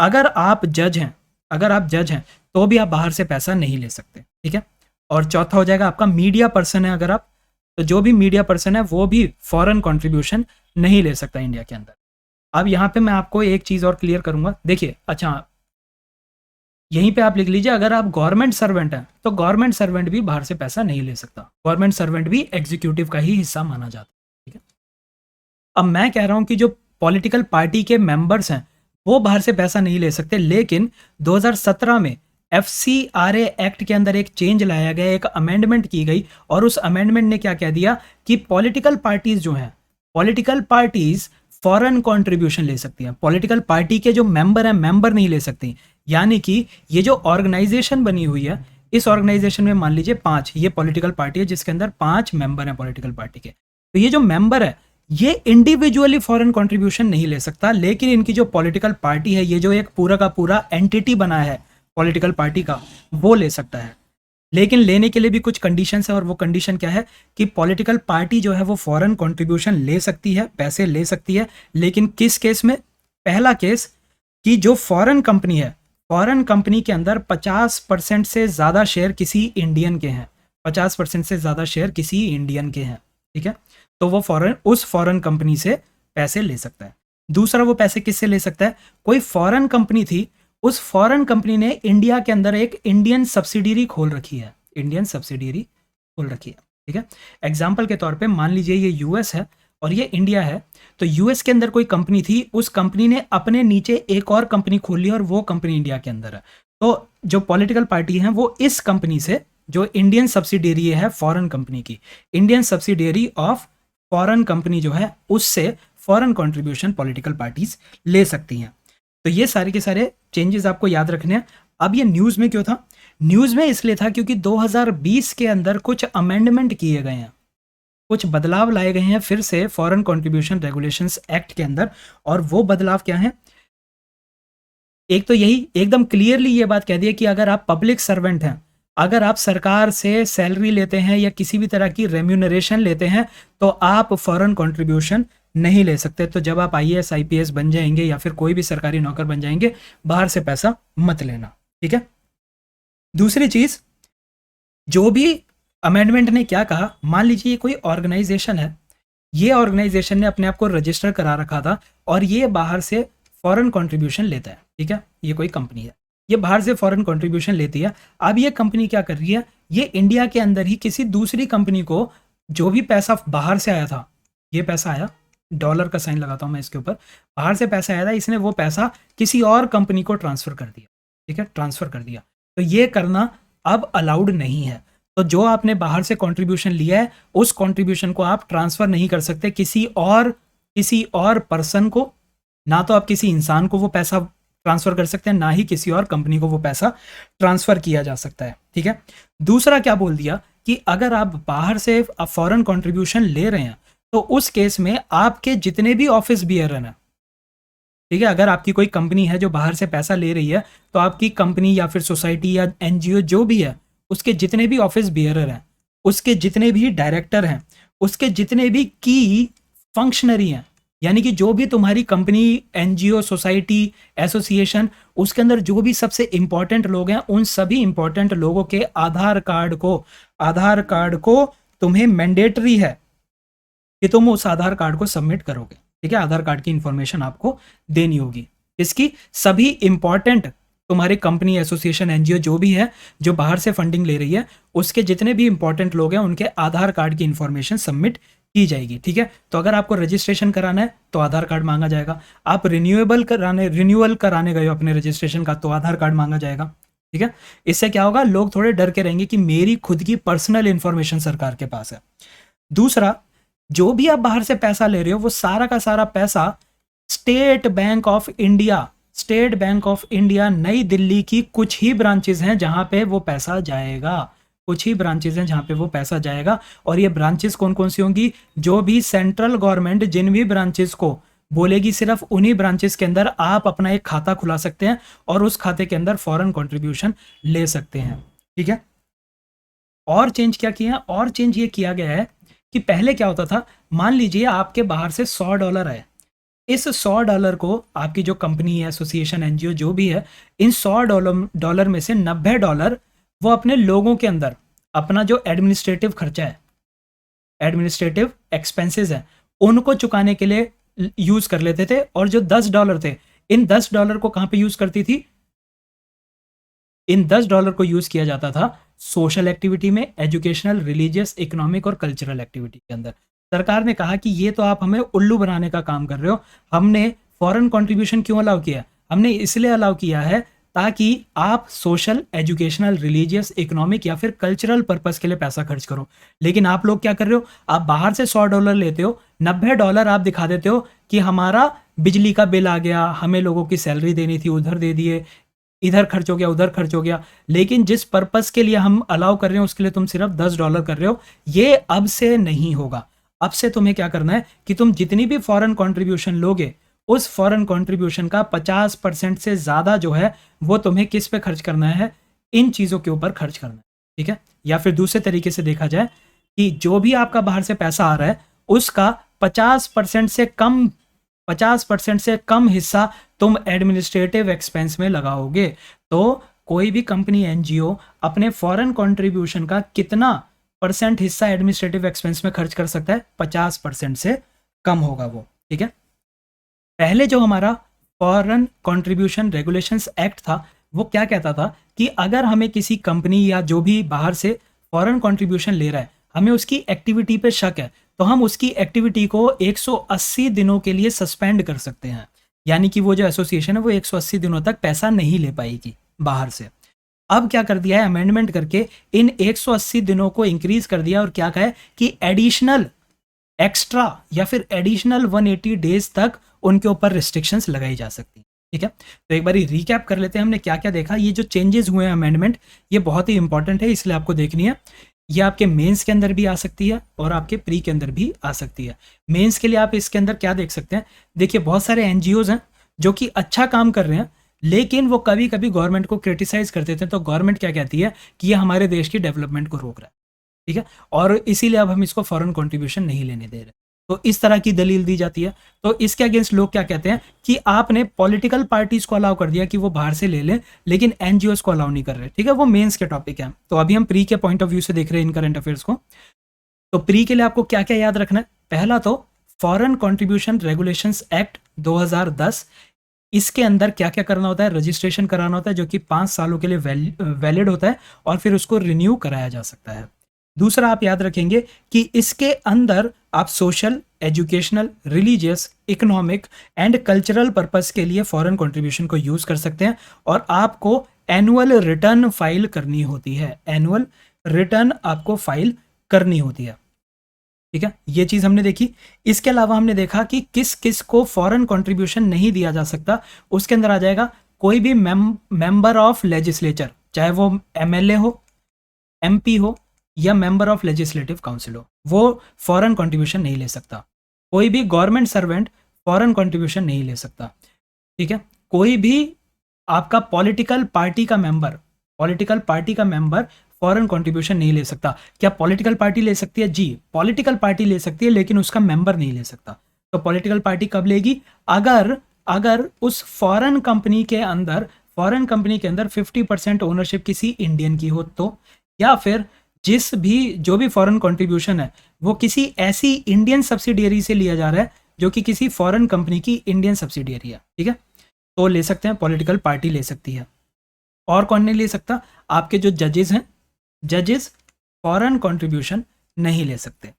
अगर आप जज हैं, तो भी आप बाहर से पैसा नहीं ले सकते, ठीक है। और चौथा हो जाएगा आपका मीडिया पर्सन है, अगर आप, तो जो भी मीडिया पर्सन है वो भी फॉरेन कंट्रीब्यूशन नहीं ले सकता इंडिया के अंदर। अब यहाँ पे मैं आपको एक चीज़ और क्लियर करूंगा। देखिए, अच्छा, यहीं पे आप लिख लीजिए, अगर आप गवर्नमेंट सर्वेंट हैं तो गवर्नमेंट सर्वेंट भी बाहर से पैसा नहीं ले सकता। गवर्नमेंट सर्वेंट भी एग्जीक्यूटिव का ही हिस्सा माना जाता है, ठीक है। अब मैं कह रहा हूं कि जो पॉलिटिकल पार्टी के मेंबर्स हैं वो बाहर से पैसा नहीं ले सकते, लेकिन 2017 में एफसीआरए एक्ट के अंदर एक चेंज लाया गया, एक अमेंडमेंट की गई, और उस अमेंडमेंट ने क्या कह दिया कि पॉलिटिकल पार्टीज जो हैं, पॉलिटिकल पार्टीज फॉरेन कंट्रीब्यूशन ले सकती हैं। पॉलिटिकल पार्टी के जो मेंबर हैं, मेंबर नहीं ले सकती। यानी कि ये जो ऑर्गेनाइजेशन बनी हुई है, इस ऑर्गेनाइजेशन में मान लीजिए 5 ये पॉलिटिकल पार्टी है जिसके अंदर 5 मेंबर हैं पॉलिटिकल पार्टी के, तो ये जो मेंबर है ये इंडिविजुअली फॉरेन कंट्रीब्यूशन नहीं ले सकता, लेकिन इनकी जो पॉलिटिकल पार्टी है, ये जो एक पूरा का पूरा एंटिटी बना है पॉलिटिकल पार्टी का, वो ले सकता है। लेकिन लेने के लिए भी कुछ कंडीशंस है, और वो कंडीशन क्या है कि पॉलिटिकल पार्टी जो है वो फॉरेन कंट्रीब्यूशन ले सकती है, पैसे ले सकती है, लेकिन किस केस में? पहला केस कि जो फॉरेन कंपनी है, फॉरेन कंपनी के अंदर 50% से ज़्यादा शेयर किसी इंडियन के हैं, 50% से ज़्यादा शेयर किसी इंडियन के हैं, ठीक है। तो वो उस फॉरेन कंपनी से पैसे ले सकता है। दूसरा, वो पैसे किससे ले सकता है? कोई फॉरेन कंपनी थी, उस फॉरेन कंपनी ने इंडिया के अंदर एक इंडियन सब्सिडियरी खोल रखी है, ठीक है। एग्जाम्पल के तौर पे मान लीजिए ये यूएस है और ये इंडिया है, तो यूएस के अंदर कोई कंपनी थी, उस कंपनी ने अपने नीचे एक और कंपनी खोल ली और वो कंपनी इंडिया के अंदर है। तो जो पॉलिटिकल पार्टी है वो इस कंपनी से, जो इंडियन सब्सिडियरी है फॉरेन कंपनी की, Indian subsidiary of foreign company जो है, उससे फॉरेन कंट्रीब्यूशन पॉलिटिकल पार्टीज ले सकती हैं। तो ये सारे के सारे चेंजेस आपको याद रखने हैं। अब ये न्यूज़ में क्यों था? न्यूज़ में इसलिए था क्योंकि 2020 के अंदर कुछ अमेंडमेंट किए गए हैं, कुछ बदलाव लाए गए हैं फिर से फॉरेन कंट्रीब्यूशन रेगुलेशंस एक्ट के अंदर। और वो बदलाव क्या है? एक तो यही एकदम क्लियरली ये बात कह दी है कि अगर आप पब्लिक सर्वेंट हैं, अगर आप सरकार से सैलरी लेते हैं या किसी भी तरह की रेम्यूनरेशन लेते हैं, तो आप फॉरेन कंट्रीब्यूशन नहीं ले सकते। तो जब आप आईएएस आईपीएस बन जाएंगे या फिर कोई भी सरकारी नौकर बन जाएंगे, बाहर से पैसा मत लेना, ठीक है। दूसरी चीज, जो भी अमेंडमेंट ने क्या कहा, मान लीजिए ये कोई ऑर्गेनाइजेशन है, ये ऑर्गेनाइजेशन ने अपने आप को रजिस्टर करा रखा था और ये बाहर से फॉरेन कंट्रीब्यूशन लेता है, ठीक है। ये कोई कंपनी है, ये बाहर से फॉरेन कंट्रीब्यूशन लेती है। अब ये कंपनी क्या कर रही है? ये इंडिया के अंदर ही किसी दूसरी कंपनी को जो भी पैसा बाहर से आया था, ये पैसा आया, डॉलर का साइन लगाता हूं मैं इसके ऊपर, बाहर से पैसा आया था, इसने वो पैसा किसी और कंपनी को ट्रांसफर कर दिया, ठीक है, ट्रांसफर कर दिया। तो ये करना अब अलाउड नहीं है। तो जो आपने बाहर से कंट्रीब्यूशन लिया है, उस कंट्रीब्यूशन को आप ट्रांसफर नहीं कर सकते किसी और पर्सन को। ना तो आप किसी इंसान को वो पैसा ट्रांसफर कर सकते हैं, ना ही किसी और कंपनी को वो पैसा ट्रांसफर किया जा सकता है, ठीक है। दूसरा क्या बोल दिया कि अगर आप बाहर से फॉरेन कंट्रीब्यूशन ले रहे हैं तो उस केस में आपके जितने भी ऑफिस बियरर हैं, ठीक है, अगर आपकी कोई कंपनी है जो बाहर से पैसा ले रही है, तो आपकी कंपनी या फिर सोसाइटी या एनजीओ जो भी है, उसके जितने भी ऑफिस बियरर हैं, उसके जितने भी डायरेक्टर हैं, उसके जितने भी की फंक्शनरी हैं, यानी कि जो भी तुम्हारी कंपनी, एनजीओ, सोसाइटी, एसोसिएशन, उसके अंदर जो भी सबसे इंपॉर्टेंट लोग हैं, उन सभी इंपॉर्टेंट लोगों के आधार कार्ड को तुम्हें मैंडेटरी है कि तुम उस आधार कार्ड को सबमिट करोगे। ठीक है, आधार कार्ड की इंफॉर्मेशन आपको देनी होगी। इसकी सभी इंपॉर्टेंट तुम्हारी कंपनी, एसोसिएशन, एनजीओ जो भी है जो बाहर से फंडिंग ले रही है, उसके जितने भी इंपॉर्टेंट लोग हैं उनके आधार कार्ड की इंफॉर्मेशन सबमिट की जाएगी। ठीक है, तो अगर आपको रजिस्ट्रेशन कराना है तो आधार कार्ड मांगा जाएगा। आप रिन्यूअल कराने गए हो अपने रजिस्ट्रेशन का तो आधार कार्ड मांगा जाएगा। ठीक है, इससे क्या होगा, लोग थोड़े डर के रहेंगे कि मेरी खुद की पर्सनल इंफॉर्मेशन सरकार के पास है। दूसरा, जो भी आप बाहर से पैसा ले रहे हो वो सारा का सारा पैसा स्टेट बैंक ऑफ इंडिया नई दिल्ली की कुछ ही ब्रांचेस हैं जहां पे वो पैसा जाएगा। कुछ ही ब्रांचेस हैं जहां पे वो पैसा जाएगा। और ये ब्रांचेस कौन कौन सी होंगी, जो भी सेंट्रल गवर्नमेंट जिन भी ब्रांचेस को बोलेगी सिर्फ उन्हीं ब्रांचेस के अंदर आप अपना एक खाता खुला सकते हैं और उस खाते के अंदर फॉरेन कंट्रीब्यूशन ले सकते हैं। ठीक है, और चेंज क्या किया, और चेंज ये किया गया है कि पहले क्या होता था, मान लीजिए आपके बाहर से $100 आए, इस $100 को आपकी जो कंपनी है, एसोसिएशन, एनजीओ जो भी है, इन $100 में से $90 वो अपने लोगों के अंदर अपना जो एडमिनिस्ट्रेटिव खर्चा है, एडमिनिस्ट्रेटिव एक्सपेंसेस है, उनको चुकाने के लिए यूज कर लेते थे। और जो $10 थे, इन $10 को कहां पे यूज करती थी, इन $10 को यूज किया जाता था सोशल एक्टिविटी में, एजुकेशनल, रिलीजियस, इकोनॉमिक और कल्चरल एक्टिविटी के अंदर। सरकार ने कहा कि ये तो आप हमें उल्लू बनाने का काम कर रहे हो, हमने फॉरेन कंट्रीब्यूशन क्यों अलाउ किया, हमने इसलिए अलाउ किया है ताकि आप सोशल, एजुकेशनल, रिलीजियस, इकोनॉमिक या फिर कल्चरल पर्पस के लिए पैसा खर्च करो। लेकिन आप लोग क्या कर रहे हो, आप बाहर से $100 लेते हो, $90 आप दिखा देते हो कि हमारा बिजली का बिल आ गया, हमें लोगों की सैलरी देनी थी उधर दे दिए, इधर खर्च हो गया, उधर खर्च हो गया। लेकिन जिस पर्पस के लिए हम अलाउ कर रहे हैं उसके लिए तुम सिर्फ $10 कर रहे हो। ये अब से नहीं होगा। अब से तुम्हें क्या करना है कि तुम जितनी भी फॉरेन कंट्रीब्यूशन लोगे, उस फॉरेन कंट्रीब्यूशन का 50% से ज्यादा जो है वो तुम्हें किस पे खर्च करना है, इन चीजों के ऊपर खर्च करना है। ठीक है, या फिर दूसरे तरीके से देखा जाए कि जो भी आपका बाहर से पैसा आ रहा है उसका 50% से कम हिस्सा तुम एडमिनिस्ट्रेटिव एक्सपेंस में लगाओगे। तो कोई भी कंपनी, एनजीओ अपने फॉरेन कंट्रीब्यूशन का कितना परसेंट हिस्सा एडमिनिस्ट्रेटिव एक्सपेंस में खर्च कर सकता है, 50% से कम होगा वो। ठीक है, पहले जो हमारा फॉरेन कंट्रीब्यूशन रेगुलेशंस एक्ट था वो क्या कहता था कि अगर हमें किसी कंपनी या जो भी बाहर से फॉरेन कंट्रीब्यूशन ले रहा है, हमें उसकी एक्टिविटी पे शक है, तो हम उसकी एक्टिविटी को 180 दिनों के लिए सस्पेंड कर सकते हैं। यानी कि वो जो एसोसिएशन है वो 180 दिनों तक पैसा नहीं ले पाएगी बाहर से। अब क्या कर दिया है, अमेंडमेंट करके इन 180 दिनों को इंक्रीज कर दिया और क्या कहा है कि एडिशनल, एक्स्ट्रा या फिर एडिशनल 180 डेज तक उनके ऊपर रिस्ट्रिक्शंस लगाई जा सकती हैं। ठीक है, तो एक बार रिकैप कर लेते हैं हमने क्या क्या देखा। ये जो चेंजेस हुए हैं अमेंडमेंट, ये बहुत ही इंपॉर्टेंट है, इसलिए आपको देखनी है। ये आपके मेंस के अंदर भी आ सकती है और आपके प्री के अंदर भी आ सकती है। मेंस के लिए आप इसके अंदर क्या देख सकते हैं, देखिए बहुत सारे एनजीओज हैं जो कि अच्छा काम कर रहे हैं, लेकिन वो कभी कभी गवर्नमेंट को क्रिटिसाइज करते थे। तो गवर्नमेंट क्या कहती है कि ये हमारे देश की डेवलपमेंट को रोक रहा है। ठीक है, और इसीलिए अब हम इसको फॉरेन कंट्रीब्यूशन नहीं लेने दे रहे। तो इस तरह की दलील दी जाती है। तो इसके अगेंस्ट लोग क्या कहते हैं कि आपने पॉलिटिकल पार्टीज को अलाउ कर दिया कि वो बाहर से ले लें, लेकिन एनजीओस को अलाउ नहीं कर रहे। ठीक है, वो मेंस के टॉपिक है। तो अभी हम प्री के पॉइंट ऑफ व्यू से देख रहे हैं इन करंट अफेयर्स को। तो प्री के लिए आपको क्या क्या याद रखना है, पहला तो फॉरेन कंट्रीब्यूशन रेगुलेशंस एक्ट 2010, इसके अंदर क्या क्या करना होता है, रजिस्ट्रेशन कराना होता है जो कि 5 सालों के लिए वैलिड होता है और फिर उसको रिन्यू कराया जा सकता है। दूसरा आप याद रखेंगे कि इसके अंदर आप social, educational, religious, economic and cultural purpose के लिए फॉरेन कंट्रीब्यूशन को यूज कर सकते हैं और आपको एनुअल रिटर्न फाइल करनी होती है। एनुअल रिटर्न आपको फाइल करनी होती है। ठीक है, ये चीज हमने देखी। इसके अलावा हमने देखा कि किस किस को फॉरेन कंट्रीब्यूशन नहीं दिया जा सकता। उसके अंदर आ जाएगा कोई भी मेंबर ऑफ लेजिस्लेचर, चाहे वो एमएलए हो, एमपी हो या मेंबर ऑफ लेजिस्लेटिव काउंसिल हो, वो फॉरेन कंट्रीब्यूशन नहीं ले सकता। कोई भी गवर्नमेंट सर्वेंट फॉरेन कंट्रीब्यूशन नहीं ले सकता। ठीक है, कोई भी आपका पॉलिटिकल पार्टी का मेंबर फॉरेन कंट्रीब्यूशन नहीं ले सकता। क्या पॉलिटिकल पार्टी ले सकती है? जी, पॉलिटिकल पार्टी ले सकती है, लेकिन उसका मेंबर नहीं ले सकता। तो पॉलिटिकल पार्टी कब लेगी? अगर उस फॉरेन कंपनी के अंदर 50% ओनरशिप किसी इंडियन की हो तो, या फिर जो भी फॉरेन कंट्रीब्यूशन है वो किसी ऐसी इंडियन सब्सिडियरी से लिया जा रहा है जो कि किसी फॉरेन कंपनी की इंडियन सब्सिडियरी है, ठीक है। तो ले सकते हैं, पॉलिटिकल पार्टी ले सकती है। और कौन नहीं ले सकता? आपके जो जजेस हैं, जजेस फॉरेन कंट्रीब्यूशन नहीं ले सकते।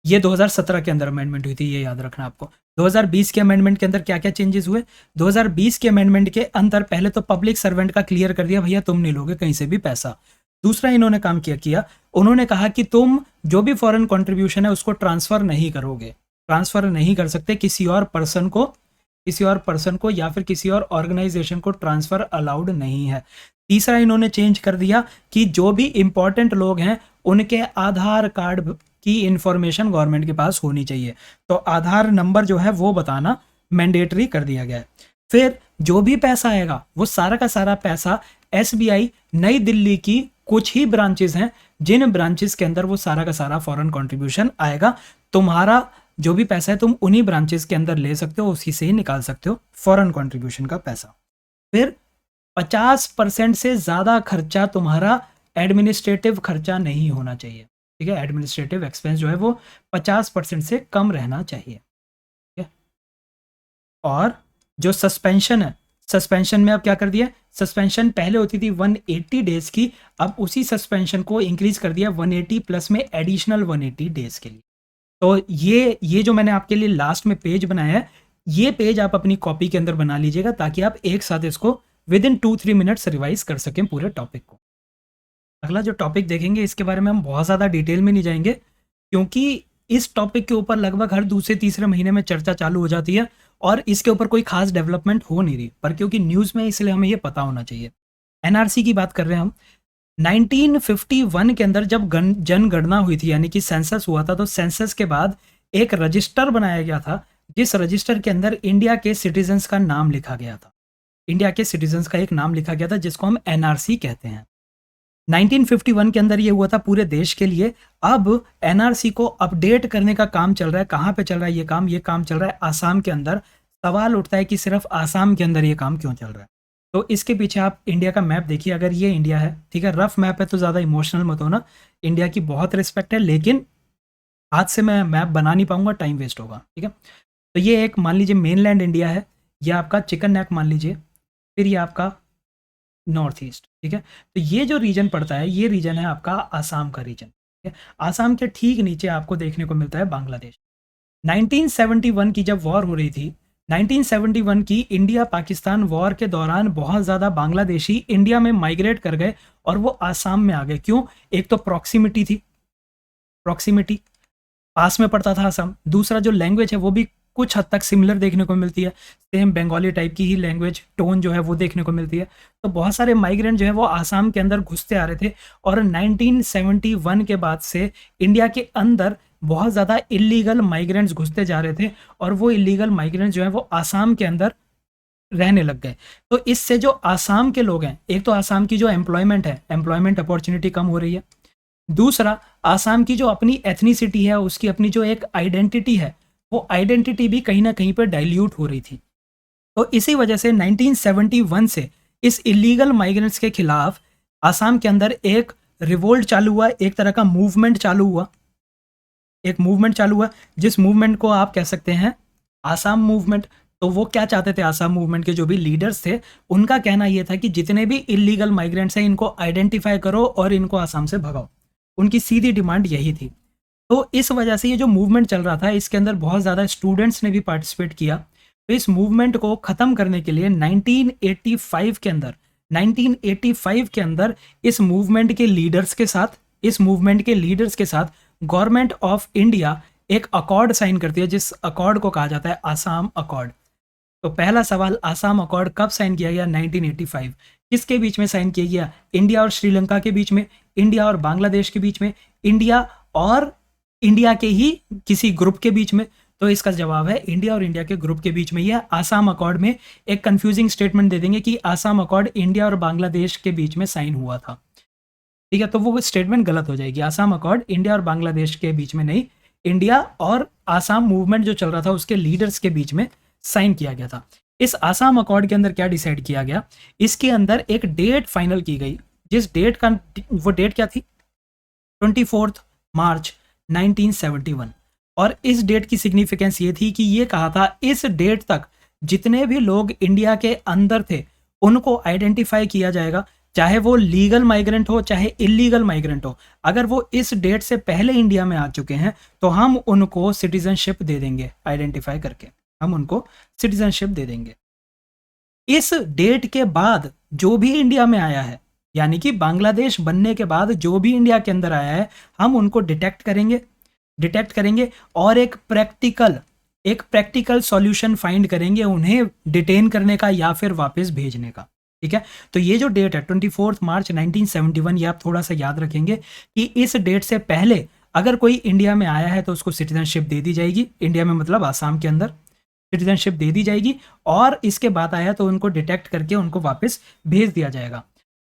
ये 2017 के अंदर अमेंडमेंट हुई थी, ये याद रखना आपको। 2020 के अमेंडमेंट के अंदर क्या क्या चेंजेस हुए? 2020 के अमेंडमेंट के अंदर पहले तो पब्लिक सर्वेंट का क्लियर कर दिया, भैया तुम नहीं लोगे कहीं से भी पैसा। दूसरा इन्होंने काम किया, उन्होंने कहा कि तुम जो भी फॉरेन कंट्रीब्यूशन है उसको ट्रांसफर नहीं करोगे, ट्रांसफर नहीं कर सकते किसी और पर्सन को या फिर किसी और ऑर्गेनाइजेशन को ट्रांसफर अलाउड नहीं है। तीसरा इन्होंने चेंज कर दिया कि जो भी इंपॉर्टेंट लोग हैं उनके आधार कार्ड की इंफॉर्मेशन गवर्नमेंट के पास होनी चाहिए, तो आधार नंबर जो है वो बताना मैंडेटरी कर दिया गया है। फिर जो भी पैसा आएगा वो सारा का सारा पैसा एसबीआई नई दिल्ली की कुछ ही ब्रांचेस हैं जिन ब्रांचेस के अंदर वो सारा का सारा फॉरेन कंट्रीब्यूशन आएगा। तुम्हारा जो भी पैसा है तुम उन्हीं ब्रांचेस के अंदर ले सकते हो, उसी से ही निकाल सकते हो फॉरेन कंट्रीब्यूशन का पैसा। फिर 50% से ज़्यादा खर्चा तुम्हारा एडमिनिस्ट्रेटिव खर्चा नहीं होना चाहिए, ठीक है। एडमिनिस्ट्रेटिव एक्सपेंस जो है वो 50% से कम रहना चाहिए, ठीक है। और जो सस्पेंशन है, सस्पेंशन में अब क्या कर दिया? सस्पेंशन पहले होती थी 180 डेज की, अब उसी सस्पेंशन को इंक्रीज कर दिया 180 प्लस में एडिशनल 180 डेज के लिए। तो ये जो मैंने आपके लिए लास्ट में पेज बनाया है, ये पेज आप अपनी कॉपी के अंदर बना लीजिएगा ताकि आप एक साथ इसको विद इन 2-3 मिनट्स रिवाइज कर सकें पूरे टॉपिक को। अगला जो टॉपिक देखेंगे इसके बारे में हम बहुत ज़्यादा डिटेल में नहीं जाएंगे क्योंकि इस टॉपिक के ऊपर लगभग हर दूसरे तीसरे महीने में चर्चा चालू हो जाती है और इसके ऊपर कोई खास डेवलपमेंट हो नहीं रही, पर क्योंकि न्यूज़ में इसलिए हमें ये पता होना चाहिए। एनआरसी की बात कर रहे हैं हम। 1951 के अंदर जब जनगणना हुई थी यानी कि सेंसस हुआ था, तो सेंसस के बाद एक रजिस्टर बनाया गया था जिस रजिस्टर के अंदर इंडिया के सिटीजन्स का नाम लिखा गया था। इंडिया के सिटीजन्स का एक नाम लिखा गया था जिसको हम एनआरसी कहते हैं। 1951 के अंदर ये हुआ था पूरे देश के लिए। अब एनआरसी को अपडेट करने का काम चल रहा है। कहाँ पे चल रहा है ये काम चल रहा है आसाम के अंदर। सवाल उठता है कि सिर्फ आसाम के अंदर ये काम क्यों चल रहा है? तो इसके पीछे आप इंडिया का मैप देखिए। अगर ये इंडिया है, ठीक है, रफ मैप है तो ज़्यादा इमोशनल मत होना, इंडिया की बहुत रिस्पेक्ट है, लेकिन आज से मैं मैप बना नहीं पाऊंगा, टाइम वेस्ट होगा, ठीक है। तो ये एक मान लीजिए मेनलैंड इंडिया है, ये आपका चिकन नेक मान लीजिए, फिर ये आपका नॉर्थ ईस्ट, ठीक है। तो ये जो रीजन पड़ता है ये रीजन है आपका आसाम का रीजन, ठीक है। आसाम के ठीक नीचे आपको देखने को मिलता है बांग्लादेश। 1971 की जब वॉर हो रही थी, 1971 की इंडिया पाकिस्तान वॉर के दौरान बहुत ज़्यादा बांग्लादेशी इंडिया में माइग्रेट कर गए और वो आसाम में आ गए। क्यों? एक तो प्रॉक्सिमिटी थी, प्रॉक्सिमिटी, पास में पड़ता था आसाम। दूसरा जो लैंग्वेज है वो भी कुछ हद तक सिमिलर देखने को मिलती है, सेम बंगाली टाइप की ही लैंग्वेज टोन जो है वो देखने को मिलती है। तो बहुत सारे माइग्रेंट जो है वो आसाम के अंदर घुसते आ रहे थे और 1971 के बाद से इंडिया के अंदर बहुत ज़्यादा इलीगल माइग्रेंट्स घुसते जा रहे थे और वो इलीगल माइग्रेंट्स जो है वो आसाम के अंदर रहने लग गए। तो इससे जो आसाम के लोग हैं, एक तो आसाम की जो एम्प्लॉयमेंट है, एम्प्लॉयमेंट अपॉर्चुनिटी कम हो रही है। दूसरा, आसाम की जो अपनी एथनिसिटी है, उसकी अपनी जो एक आइडेंटिटी है, वो आइडेंटिटी भी कहीं ना कहीं पर डाइल्यूट हो रही थी। तो इसी वजह से 1971 से इस इलीगल माइग्रेंट्स के खिलाफ आसाम के अंदर एक रिवोल्ट चालू हुआ, एक तरह का मूवमेंट चालू हुआ, एक मूवमेंट चालू हुआ जिस मूवमेंट को आप कह सकते हैं आसाम मूवमेंट। तो वो क्या चाहते थे? आसाम मूवमेंट के जो भी लीडर्स थे उनका कहना यह था कि जितने भी इलीगल माइग्रेंट्स हैं इनको आइडेंटिफाई करो और इनको आसाम से भगाओ। उनकी सीधी डिमांड यही थी। तो इस वजह से ये जो मूवमेंट चल रहा था इसके अंदर बहुत ज़्यादा स्टूडेंट्स ने भी पार्टिसिपेट किया। तो इस मूवमेंट को ख़त्म करने के लिए 1985 के अंदर इस मूवमेंट के लीडर्स के साथ गवर्नमेंट ऑफ इंडिया एक अकॉर्ड साइन करती है, जिस अकॉर्ड को कहा जाता है आसाम अकॉर्ड। तो पहला सवाल, आसाम अकॉर्ड कब साइन किया गया? 1985। किसके बीच में साइन किया गया? इंडिया और श्रीलंका के बीच में, इंडिया और बांग्लादेश के बीच में, इंडिया और इंडिया के ही किसी ग्रुप के बीच में। तो इसका जवाब है इंडिया और इंडिया के ग्रुप के बीच में। यह आसाम अकॉर्ड में एक कंफ्यूजिंग स्टेटमेंट दे देंगे कि आसाम अकॉर्ड इंडिया और बांग्लादेश के बीच में साइन हुआ था, ठीक है। तो वो स्टेटमेंट गलत हो जाएगी। आसाम अकॉर्ड इंडिया और बांग्लादेश के बीच में नहीं, इंडिया और आसाम मूवमेंट जो चल रहा था उसके लीडर्स के बीच में साइन किया गया था। इस आसाम अकॉर्ड के अंदर क्या डिसाइड किया गया? इसके अंदर एक डेट फाइनल की गई, जिस डेट का, वो डेट क्या थी? 24 मार्च 1971। और इस डेट की सिग्निफिकेंस ये थी कि ये कहा था इस डेट तक जितने भी लोग इंडिया के अंदर थे उनको आइडेंटिफाई किया जाएगा, चाहे वो लीगल माइग्रेंट हो चाहे इलीगल माइग्रेंट हो। अगर वो इस डेट से पहले इंडिया में आ चुके हैं तो हम उनको सिटीजनशिप दे देंगे, आइडेंटिफाई करके हम उनको सिटीजनशिप दे देंगे। इस डेट के बाद जो भी इंडिया में आया है, यानी कि बांग्लादेश बनने के बाद जो भी इंडिया के अंदर आया है, हम उनको डिटेक्ट करेंगे और एक प्रैक्टिकल सॉल्यूशन फाइंड करेंगे उन्हें डिटेन करने का या फिर वापस भेजने का। ठीक है, तो ये जो डेट है 24 मार्च 1971, ये आप थोड़ा सा याद रखेंगे कि इस डेट से पहले अगर कोई इंडिया में आया है तो उसको सिटीजनशिप दे दी जाएगी। इंडिया में मतलब आसाम के अंदर सिटीजनशिप दे दी जाएगी, और इसके बाद आया तो उनको डिटेक्ट करके उनको वापस भेज दिया जाएगा।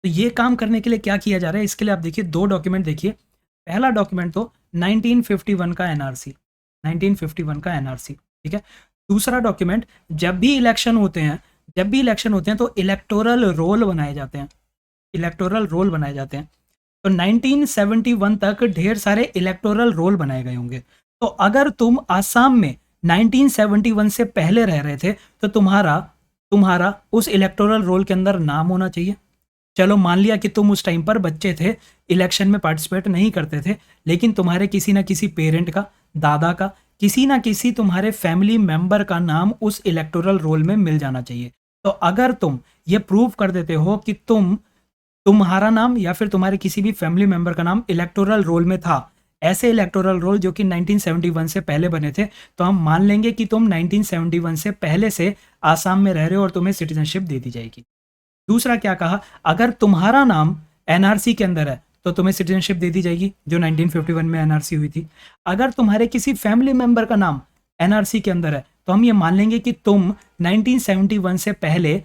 तो ये काम करने के लिए क्या किया जा रहा है, इसके लिए आप देखिए दो डॉक्यूमेंट देखिए। पहला डॉक्यूमेंट तो 1951 का एनआरसी, 1951 का एनआरसी। ठीक है, दूसरा डॉक्यूमेंट जब भी इलेक्शन होते हैं तो इलेक्टोरल रोल बनाए जाते हैं, तो 1971 तक ढेर सारे इलेक्टोरल रोल बनाए गए होंगे। तो अगर तुम आसाम में 1971 से पहले रह रहे थे तो तुम्हारा उस इलेक्टोरल रोल के अंदर नाम होना चाहिए। चलो मान लिया कि तुम उस टाइम पर बच्चे थे, इलेक्शन में पार्टिसिपेट नहीं करते थे, लेकिन तुम्हारे किसी ना किसी पेरेंट का, दादा का, किसी ना किसी तुम्हारे फैमिली मेंबर का नाम उस इलेक्टोरल रोल में मिल जाना चाहिए। तो अगर तुम ये प्रूव कर देते हो कि तुम्हारा नाम या फिर तुम्हारे किसी भी फैमिली मेंबर का नाम इलेक्टोरल रोल में था, ऐसे इलेक्टोरल रोल जो कि 1971 से पहले बने थे, तो हम मान लेंगे कि तुम 1971 से पहले से आसाम में रह रहे हो और तुम्हें सिटीजनशिप दे दी जाएगी। दूसरा क्या कहा, अगर तुम्हारा नाम एनआरसी के अंदर है तो तुम्हें सिटीजनशिप दे दी जाएगी, जो 1951 में एनआरसी हुई थी। अगर तुम्हारे किसी फैमिली मेंबर का नाम एनआरसी के अंदर है तो हम ये मान लेंगे कि तुम 1971 से पहले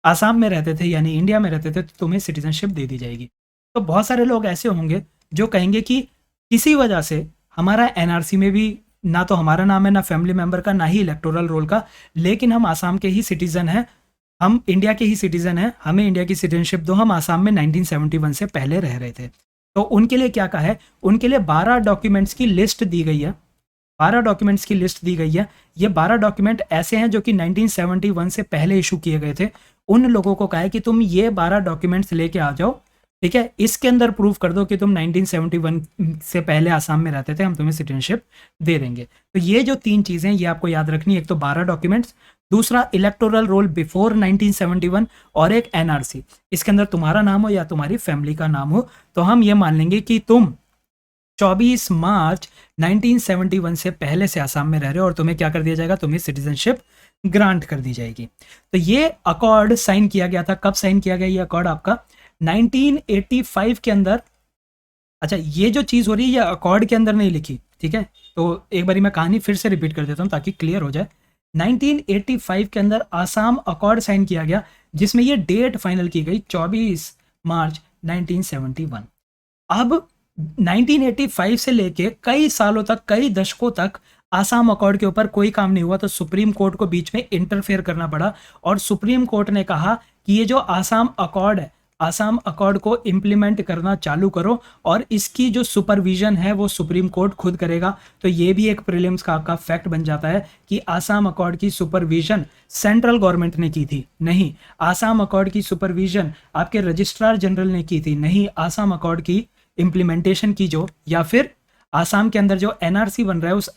आसाम में रहते थे, यानी इंडिया में रहते थे, तो तुम्हें सिटीजनशिप दे दी जाएगी। तो बहुत सारे लोग ऐसे होंगे जो कहेंगे कि किसी वजह से हमारा एनआरसी में भी ना तो हमारा नाम है, ना फैमिली मेंबर का, ना ही इलेक्टोरल रोल का, लेकिन हम आसाम के ही सिटीजन हैं, हम इंडिया के ही सिटीजन हैं, हमें इंडिया की सिटीजनशिप दो, हम आसाम में 1971 से पहले रह रहे थे। तो उनके लिए क्या कहा है, उनके लिए 12 डॉक्यूमेंट्स की लिस्ट दी गई है। 12 डॉक्यूमेंट्स की लिस्ट दी गई है। ये 12 डॉक्यूमेंट ऐसे हैं जो कि 1971 से पहले इशू किए गए थे। उन लोगों को कहा है कि तुम ये 12 डॉक्यूमेंट्स लेके आ जाओ, ठीक है, इसके अंदर प्रूफ कर दो कि तुम 1971 से पहले आसाम में रहते थे, हम तुम्हें सिटीजनशिप दे देंगे। तो ये जो 3 चीज़ें ये आपको याद रखनी है, एक तो 12 डॉक्यूमेंट्स, दूसरा इलेक्टोरल रोल बिफोर 1971, और एक एनआरसी। इसके अंदर तुम्हारा नाम हो या तुम्हारी फैमिली का नाम हो, तो हम ये मान लेंगे कि तुम 24 मार्च 1971 से पहले से आसाम में रह रहे हो और तुम्हें क्या कर दिया जाएगा, तुम्हें सिटीजनशिप ग्रांट कर दी जाएगी। तो ये अकॉर्ड साइन किया गया था। कब साइन किया गया ये अकॉर्ड आपका 1985 के अंदर। अच्छा, ये जो चीज़ हो रही है ये अकॉर्ड के अंदर नहीं लिखी, ठीक है, तो एक बारी मैं कहानी फिर से रिपीट कर देता हूँ ताकि क्लियर हो जाए। 1985 के अंदर आसाम अकॉर्ड साइन किया गया, जिसमें ये डेट फाइनल की गई 24 मार्च 1971। अब 1985 से लेके कई सालों तक, कई दशकों तक आसाम अकॉर्ड के ऊपर कोई काम नहीं हुआ, तो सुप्रीम कोर्ट को बीच में इंटरफेयर करना पड़ा, और सुप्रीम कोर्ट ने कहा कि ये जो आसाम अकॉर्ड है, आसाम अकॉर्ड को इम्प्लीमेंट करना चालू करो, और इसकी जो सुपरविजन है वो सुप्रीम कोर्ट खुद करेगा। तो ये भी एक प्रीलिम्स का आपका फैक्ट बन जाता है कि आसाम अकॉर्ड की सुपरविजन सेंट्रल गवर्नमेंट ने की थी, नहीं। आसाम अकॉर्ड की सुपरविजन आपके रजिस्ट्रार जनरल ने की थी, नहीं। आसाम अकॉर्ड की इम्प्लीमेंटेशन की जो, या फिर आसाम के अंदर जो एनआरसी बन रहा है, उस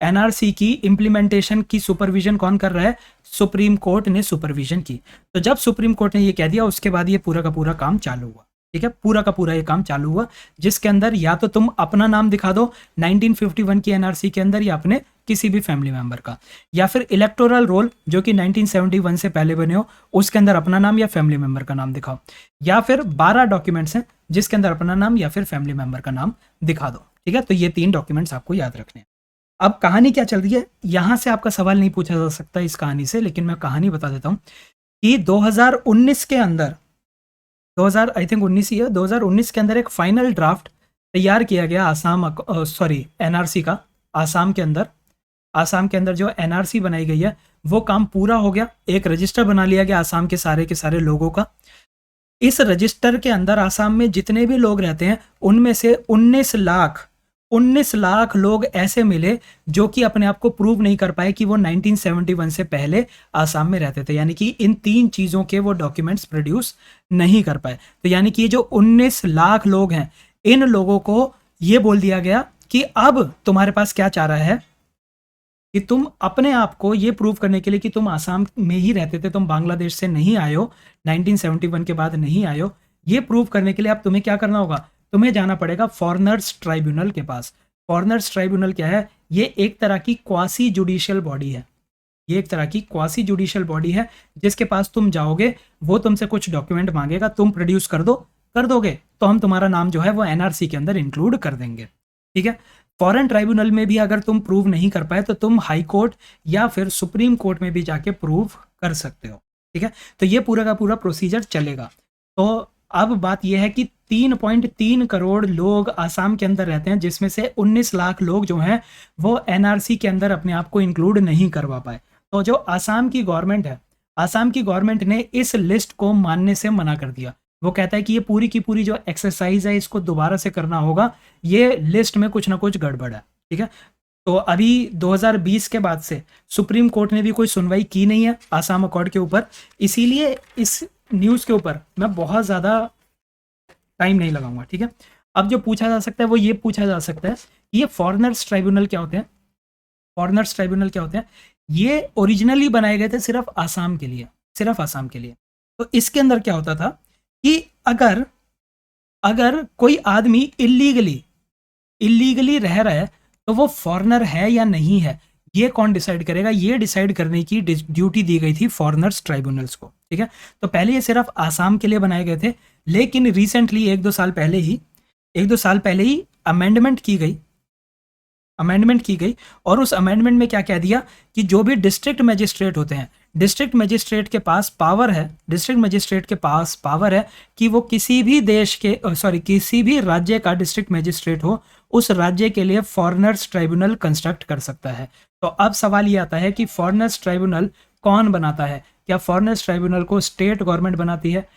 एनआरसी की इम्प्लीमेंटेशन की सुपरविजन कौन कर रहा है, सुप्रीम कोर्ट ने सुपरविजन की। तो जब सुप्रीम कोर्ट ने ये कह दिया, उसके बाद ये पूरा का पूरा काम चालू हुआ, ठीक है, पूरा का पूरा ये काम चालू हुआ, जिसके अंदर या तो तुम अपना नाम दिखा दो 1951 की एनआरसी के अंदर, या अपने किसी भी फैमिली मेंबर का, या फिर इलेक्टोरल रोल जो कि 1971 से पहले बने हो, उसके अंदर अपना नाम या फैमिली मेंबर का नाम दिखाओ, या फिर 12 डॉक्यूमेंट्स हैं जिसके अंदर अपना नाम या फिर फैमिली मेंबर का नाम दिखा दो, ठीक है। तो ये 3 डॉक्यूमेंट्स आपको याद रखने हैं। अब कहानी क्या चल रही है, यहां से आपका सवाल नहीं पूछा जा सकता इस कहानी से, लेकिन मैं कहानी बता देता हूं कि 2019 के अंदर, 2019 ही है, 2019 के अंदर एक फाइनल ड्राफ्ट तैयार किया गया एनआरसी का। आसाम के अंदर जो एनआरसी बनाई गई है वो काम पूरा हो गया, एक रजिस्टर बना लिया गया आसाम के सारे लोगों का। इस रजिस्टर के अंदर आसाम में जितने भी लोग रहते हैं उनमें से 19 लाख 19 लाख लोग ऐसे मिले जो कि अपने आप को प्रूव नहीं कर पाए कि वो 1971 से पहले आसाम में रहते थे, यानी कि इन 3 चीज़ों के वो डॉक्यूमेंट्स प्रोड्यूस नहीं कर पाए। तो यानी कि ये जो 19 लाख लोग हैं, इन लोगों को ये बोल दिया गया कि अब तुम्हारे पास क्या चारा है कि तुम अपने आप को ये प्रूव करने के लिए कि तुम आसाम में ही रहते थे, तुम बांग्लादेश से नहीं आए हो, 1971 के बाद नहीं आए हो, ये प्रूव करने के लिए अब तुम्हें क्या करना होगा, तुम्हें जाना पड़ेगा फॉरेनर्स ट्राइब्यूनल के पास। फॉरेनर्स ट्राइब्यूनल क्या है? ये एक तरह की क्वासी जुडिशियल बॉडी है। ये एक तरह की क्वासी जुडिशियल बॉडी है जिसके पास तुम जाओगे, वो तुमसे कुछ डॉक्यूमेंट मांगेगा, तुम प्रोड्यूस कर दोगे तो हम तुम्हारा नाम जो है वो एनआरसी के अंदर इंक्लूड कर देंगे। ठीक है। फॉरेन ट्राइब्यूनल में भी अगर तुम प्रूव नहीं कर पाए तो तुम हाई कोर्ट या फिर सुप्रीम कोर्ट में भी जाके प्रूव कर सकते हो। ठीक है। तो ये पूरा का पूरा प्रोसीजर चलेगा। तो अब बात यह है कि 3.3 करोड़ लोग आसाम के अंदर रहते हैं, जिसमें से 19 लाख लोग जो हैं वो एनआरसी के अंदर अपने आप को इंक्लूड नहीं करवा पाए। तो जो आसाम की गवर्नमेंट है, आसाम की गवर्नमेंट ने इस लिस्ट को मानने से मना कर दिया। वो कहता है कि ये पूरी की पूरी जो एक्सरसाइज है इसको दोबारा से करना होगा, ये लिस्ट में कुछ ना कुछ गड़बड़ है। ठीक है। तो अभी 2020 के बाद से सुप्रीम कोर्ट ने भी कोई सुनवाई की नहीं है आसाम अकॉर्ड के ऊपर, इसीलिए इस न्यूज़ के ऊपर मैं बहुत ज़्यादा टाइम नहीं लगाऊंगा। ठीक है। अब जो पूछा जा सकता है वो ये पूछा जा सकता है कि ये फॉरेनर्स ट्राइब्यूनल क्या होते हैं? फॉरेनर्स ट्राइब्यूनल क्या होते हैं? ये ओरिजिनली बनाए गए थे सिर्फ आसाम के लिए, सिर्फ आसाम के लिए। तो इसके अंदर क्या होता था कि अगर अगर कोई आदमी इलीगली रह रहा है तो वो फॉरेनर है या नहीं है, ये कौन डिसाइड करेगा? ये डिसाइड करने की ड्यूटी दी गई थी फॉरेनर्स ट्राइब्यूनल्स को। ठीक है। तो पहले ये सिर्फ आसाम के लिए बनाए गए थे, लेकिन रिसेंटली एक दो साल पहले ही अमेंडमेंट की गई और उस अमेंडमेंट में क्या कह दिया कि जो भी डिस्ट्रिक्ट मजिस्ट्रेट होते हैं, डिस्ट्रिक्ट मजिस्ट्रेट के पास पावर है कि वो किसी भी देश के किसी भी राज्य का डिस्ट्रिक्ट मजिस्ट्रेट हो, उस राज्य के लिए फॉरेनर्स ट्राइब्यूनल कंस्ट्रक्ट कर सकता है। तो अब सवाल ये आता है कि फॉरेनर्स ट्राइब्यूनल कौन बनाता है? क्या फॉरेनर्स ट्राइब्यूनल को स्टेट गवर्नमेंट बनाती है?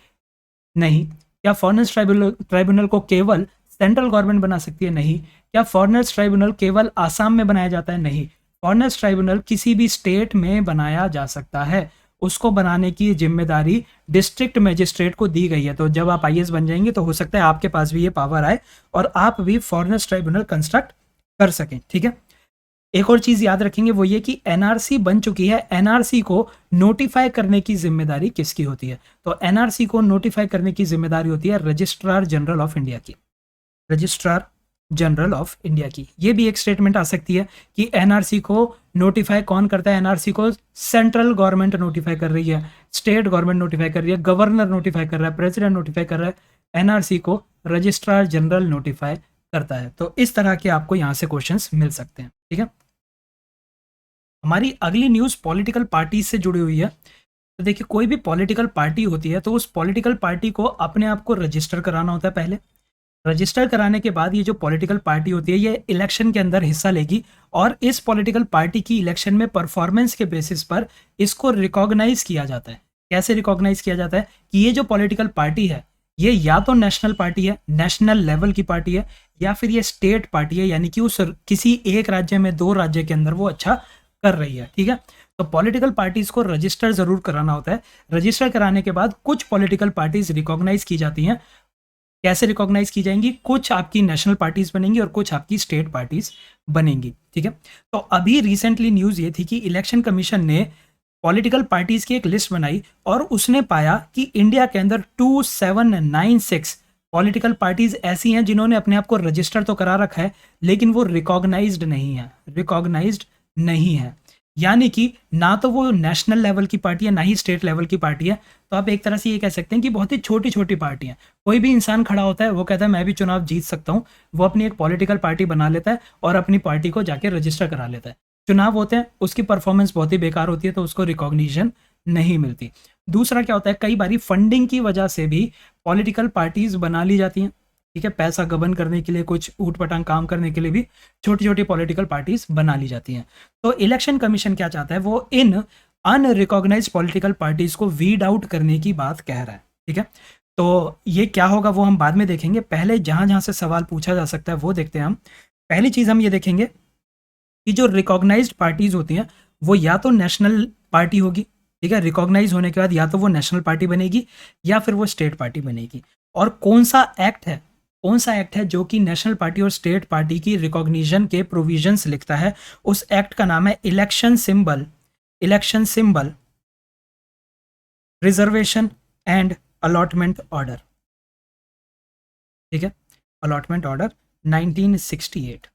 नहीं। क्या फॉरेनर्स ट्राइब्यूनल को केवल सेंट्रल गवर्नमेंट बना सकती है? नहीं। क्या फॉरेनर्स ट्राइब्यूनल केवल आसाम में बनाया जाता है? नहीं। फॉरेनर्स ट्राइब्यूनल किसी भी स्टेट में बनाया जा सकता है, उसको बनाने की जिम्मेदारी डिस्ट्रिक्ट मजिस्ट्रेट को दी गई है। तो जब आप आईएएस बन जाएंगे तो हो सकता है आपके पास भी ये पावर आए और आप भी फॉरेनर्स ट्राइब्यूनल कंस्ट्रक्ट कर सकें। ठीक है। एक और चीज याद रखेंगे वो ये कि एनआरसी बन चुकी है, एनआरसी को नोटिफाई करने की जिम्मेदारी किसकी होती है? तो एनआरसी को नोटिफाई करने की जिम्मेदारी होती है रजिस्ट्रार जनरल ऑफ इंडिया की। रजिस्ट्रार जनरल ऑफ इंडिया की। ये भी एक स्टेटमेंट आ सकती है कि एनआरसी को नोटिफाई कौन करता है? एनआरसी को सेंट्रल गवर्नमेंट नोटिफाई कर रही है, स्टेट गवर्नमेंट नोटिफाई कर रही है, गवर्नर नोटिफाई कर रहा है, प्रेसिडेंट नोटिफाई कर रहा है, एनआरसी को रजिस्ट्रार जनरल नोटिफाई करता है। तो इस तरह के आपको यहाँ से क्वेश्चंस मिल सकते हैं। ठीक है। हमारी अगली न्यूज़ पॉलिटिकल पार्टी से जुड़ी हुई है। तो देखिए, कोई भी पॉलिटिकल पार्टी होती है तो उस पॉलिटिकल पार्टी को अपने आप को रजिस्टर कराना होता है पहले। रजिस्टर कराने के बाद ये जो पॉलिटिकल पार्टी होती है ये इलेक्शन के अंदर हिस्सा लेगी और इस पॉलिटिकल पार्टी की इलेक्शन में परफॉर्मेंस के बेसिस पर इसको रिकॉग्नाइज किया जाता है। कैसे रिकॉग्नाइज किया जाता है कि ये जो पॉलिटिकल पार्टी है ये या तो नेशनल पार्टी है, नेशनल लेवल की पार्टी है, या फिर ये स्टेट पार्टी है, यानी कि उस किसी एक राज्य में, दो राज्य के अंदर वो अच्छा कर रही है। ठीक है। तो पॉलिटिकल पार्टीज को रजिस्टर जरूर कराना होता है। रजिस्टर कराने के बाद कुछ पॉलिटिकल पार्टीज रिकॉग्नाइज की जाती हैं। कैसे रिकॉग्नाइज की जाएंगी? कुछ आपकी नेशनल पार्टीज बनेंगी और कुछ आपकी स्टेट पार्टीज बनेंगी। ठीक है। तो अभी रिसेंटली न्यूज़ ये थी कि इलेक्शन कमीशन ने पॉलिटिकल पार्टीज की एक लिस्ट बनाई और उसने पाया कि इंडिया के अंदर 2796 पॉलिटिकल पार्टीज ऐसी हैं जिन्होंने अपने आप को रजिस्टर तो करा रखा है लेकिन वो रिकॉग्नाइज्ड नहीं है। यानी कि ना तो वो नेशनल लेवल की पार्टी है ना ही स्टेट लेवल की पार्टी है। तो आप एक तरह से ये कह सकते हैं कि बहुत ही छोटी छोटी पार्टी हैं। कोई भी इंसान खड़ा होता है, वो कहता है मैं भी चुनाव जीत सकता हूँ, वो अपनी एक पॉलिटिकल पार्टी बना लेता है और अपनी पार्टी को जाके रजिस्टर करा लेता है। चुनाव होते हैं, उसकी परफॉर्मेंस बहुत ही बेकार होती है तो उसको रिकॉग्निशन नहीं मिलती। दूसरा क्या होता है, कई बारी फंडिंग की वजह से भी पॉलिटिकल पार्टीज बना ली जाती हैं। ठीक है। पैसा गबन करने के लिए, कुछ ऊट पटांग काम करने के लिए भी छोटी छोटी पॉलिटिकल पार्टीज बना ली जाती हैं। तो इलेक्शन कमीशन क्या चाहता है, वो इन अनरिकॉग्नाइज्ड पॉलिटिकल पार्टीज को वीड आउट करने की बात कह रहा है। ठीक है। तो ये क्या होगा वो हम बाद में देखेंगे। पहले जहां जहां से सवाल पूछा जा सकता है वो देखते हैं हम। पहली चीज हम ये देखेंगे कि जो रिकॉग्नाइज्ड पार्टीज होती हैं वो या तो नेशनल पार्टी होगी, ठीक है, रिकॉग्नाइज होने के बाद या तो वो नेशनल पार्टी बनेगी या फिर वो स्टेट पार्टी बनेगी। और कौन सा एक्ट है जो कि नेशनल पार्टी और स्टेट पार्टी की रिकॉग्निशन के प्रोविजंस लिखता है, उस एक्ट का नाम है election symbol reservation and allotment order, ठीक है, अलॉटमेंट ऑर्डर 1968।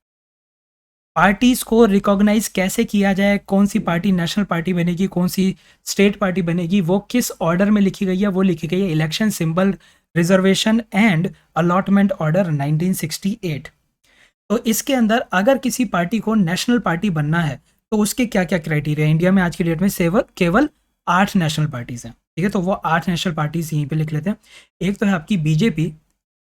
पार्टीज को रिकॉग्नाइज कैसे किया जाए, कौन सी पार्टी नेशनल पार्टी बनेगी, कौन सी स्टेट पार्टी बनेगी, वो किस ऑर्डर में लिखी गई है, वो लिखी गई है election symbol reservation and allotment order 1968। तो इसके अंदर अगर किसी पार्टी को नेशनल पार्टी बनना है तो उसके क्या क्या क्राइटेरिया, इंडिया में आज की डेट में केवल 8 नेशनल पार्टीज हैं, ठीक है, तो वो 8 नेशनल पार्टीज यहीं पे लिख लेते हैं। एक तो है आपकी बीजेपी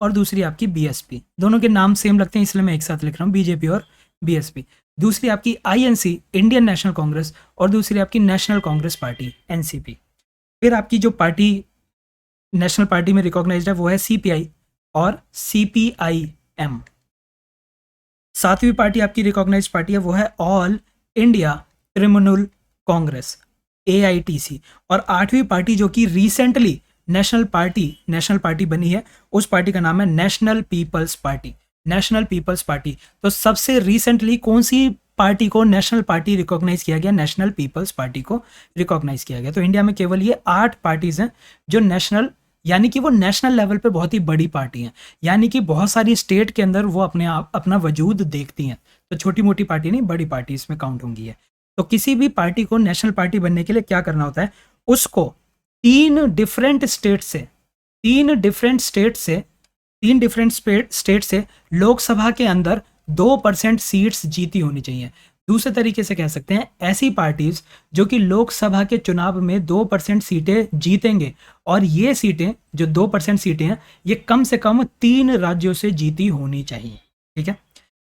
और दूसरी आपकी बीएसपी, दोनों के नाम सेम लगते हैं इसलिए मैं एक साथ लिख रहा हूँ, बीजेपी और बीएसपी। दूसरी आपकी आईएनसी, इंडियन नेशनल कांग्रेस, और दूसरी आपकी नेशनल कांग्रेस पार्टी, एनसीपी। फिर आपकी जो पार्टी नेशनल पार्टी में रिकॉग्नाइज्ड है वो है सीपीआई और सीपीआईएम। सातवीं पार्टी आपकी रिकॉग्नाइज्ड पार्टी है वो है all India Trinamool Congress, AITC. और आठवीं पार्टी जो कि रिसेंटली नेशनल पार्टी बनी है, उस पार्टी का नाम है नेशनल पीपल्स पार्टी। तो सबसे रिसेंटली कौन सी पार्टी को नेशनल पार्टी रिकॉग्नाइज किया गया, नेशनल पीपल्स पार्टी को रिकॉग्नाइज किया गया। तो इंडिया में केवल ये 8 पार्टीज हैं जो नेशनल, यानी कि वो नेशनल लेवल पे बहुत ही बड़ी पार्टी हैं, यानी कि बहुत सारी स्टेट के अंदर वो अपना वजूद देखती हैं। तो छोटी मोटी पार्टी नहीं, बड़ी पार्टी इसमें काउंट होंगी है। तो किसी भी पार्टी को नेशनल पार्टी बनने के लिए क्या करना होता है, उसको 3 डिफरेंट स्टेट से लोकसभा के अंदर 2% सीट्स जीती होनी चाहिए। दूसरे तरीके से कह सकते हैं, ऐसी पार्टीज जो कि लोकसभा के चुनाव में 2% सीटें जीतेंगे, और ये सीटें जो 2% सीटें हैं ये कम से कम 3 राज्यों से जीती होनी चाहिए, ठीक है।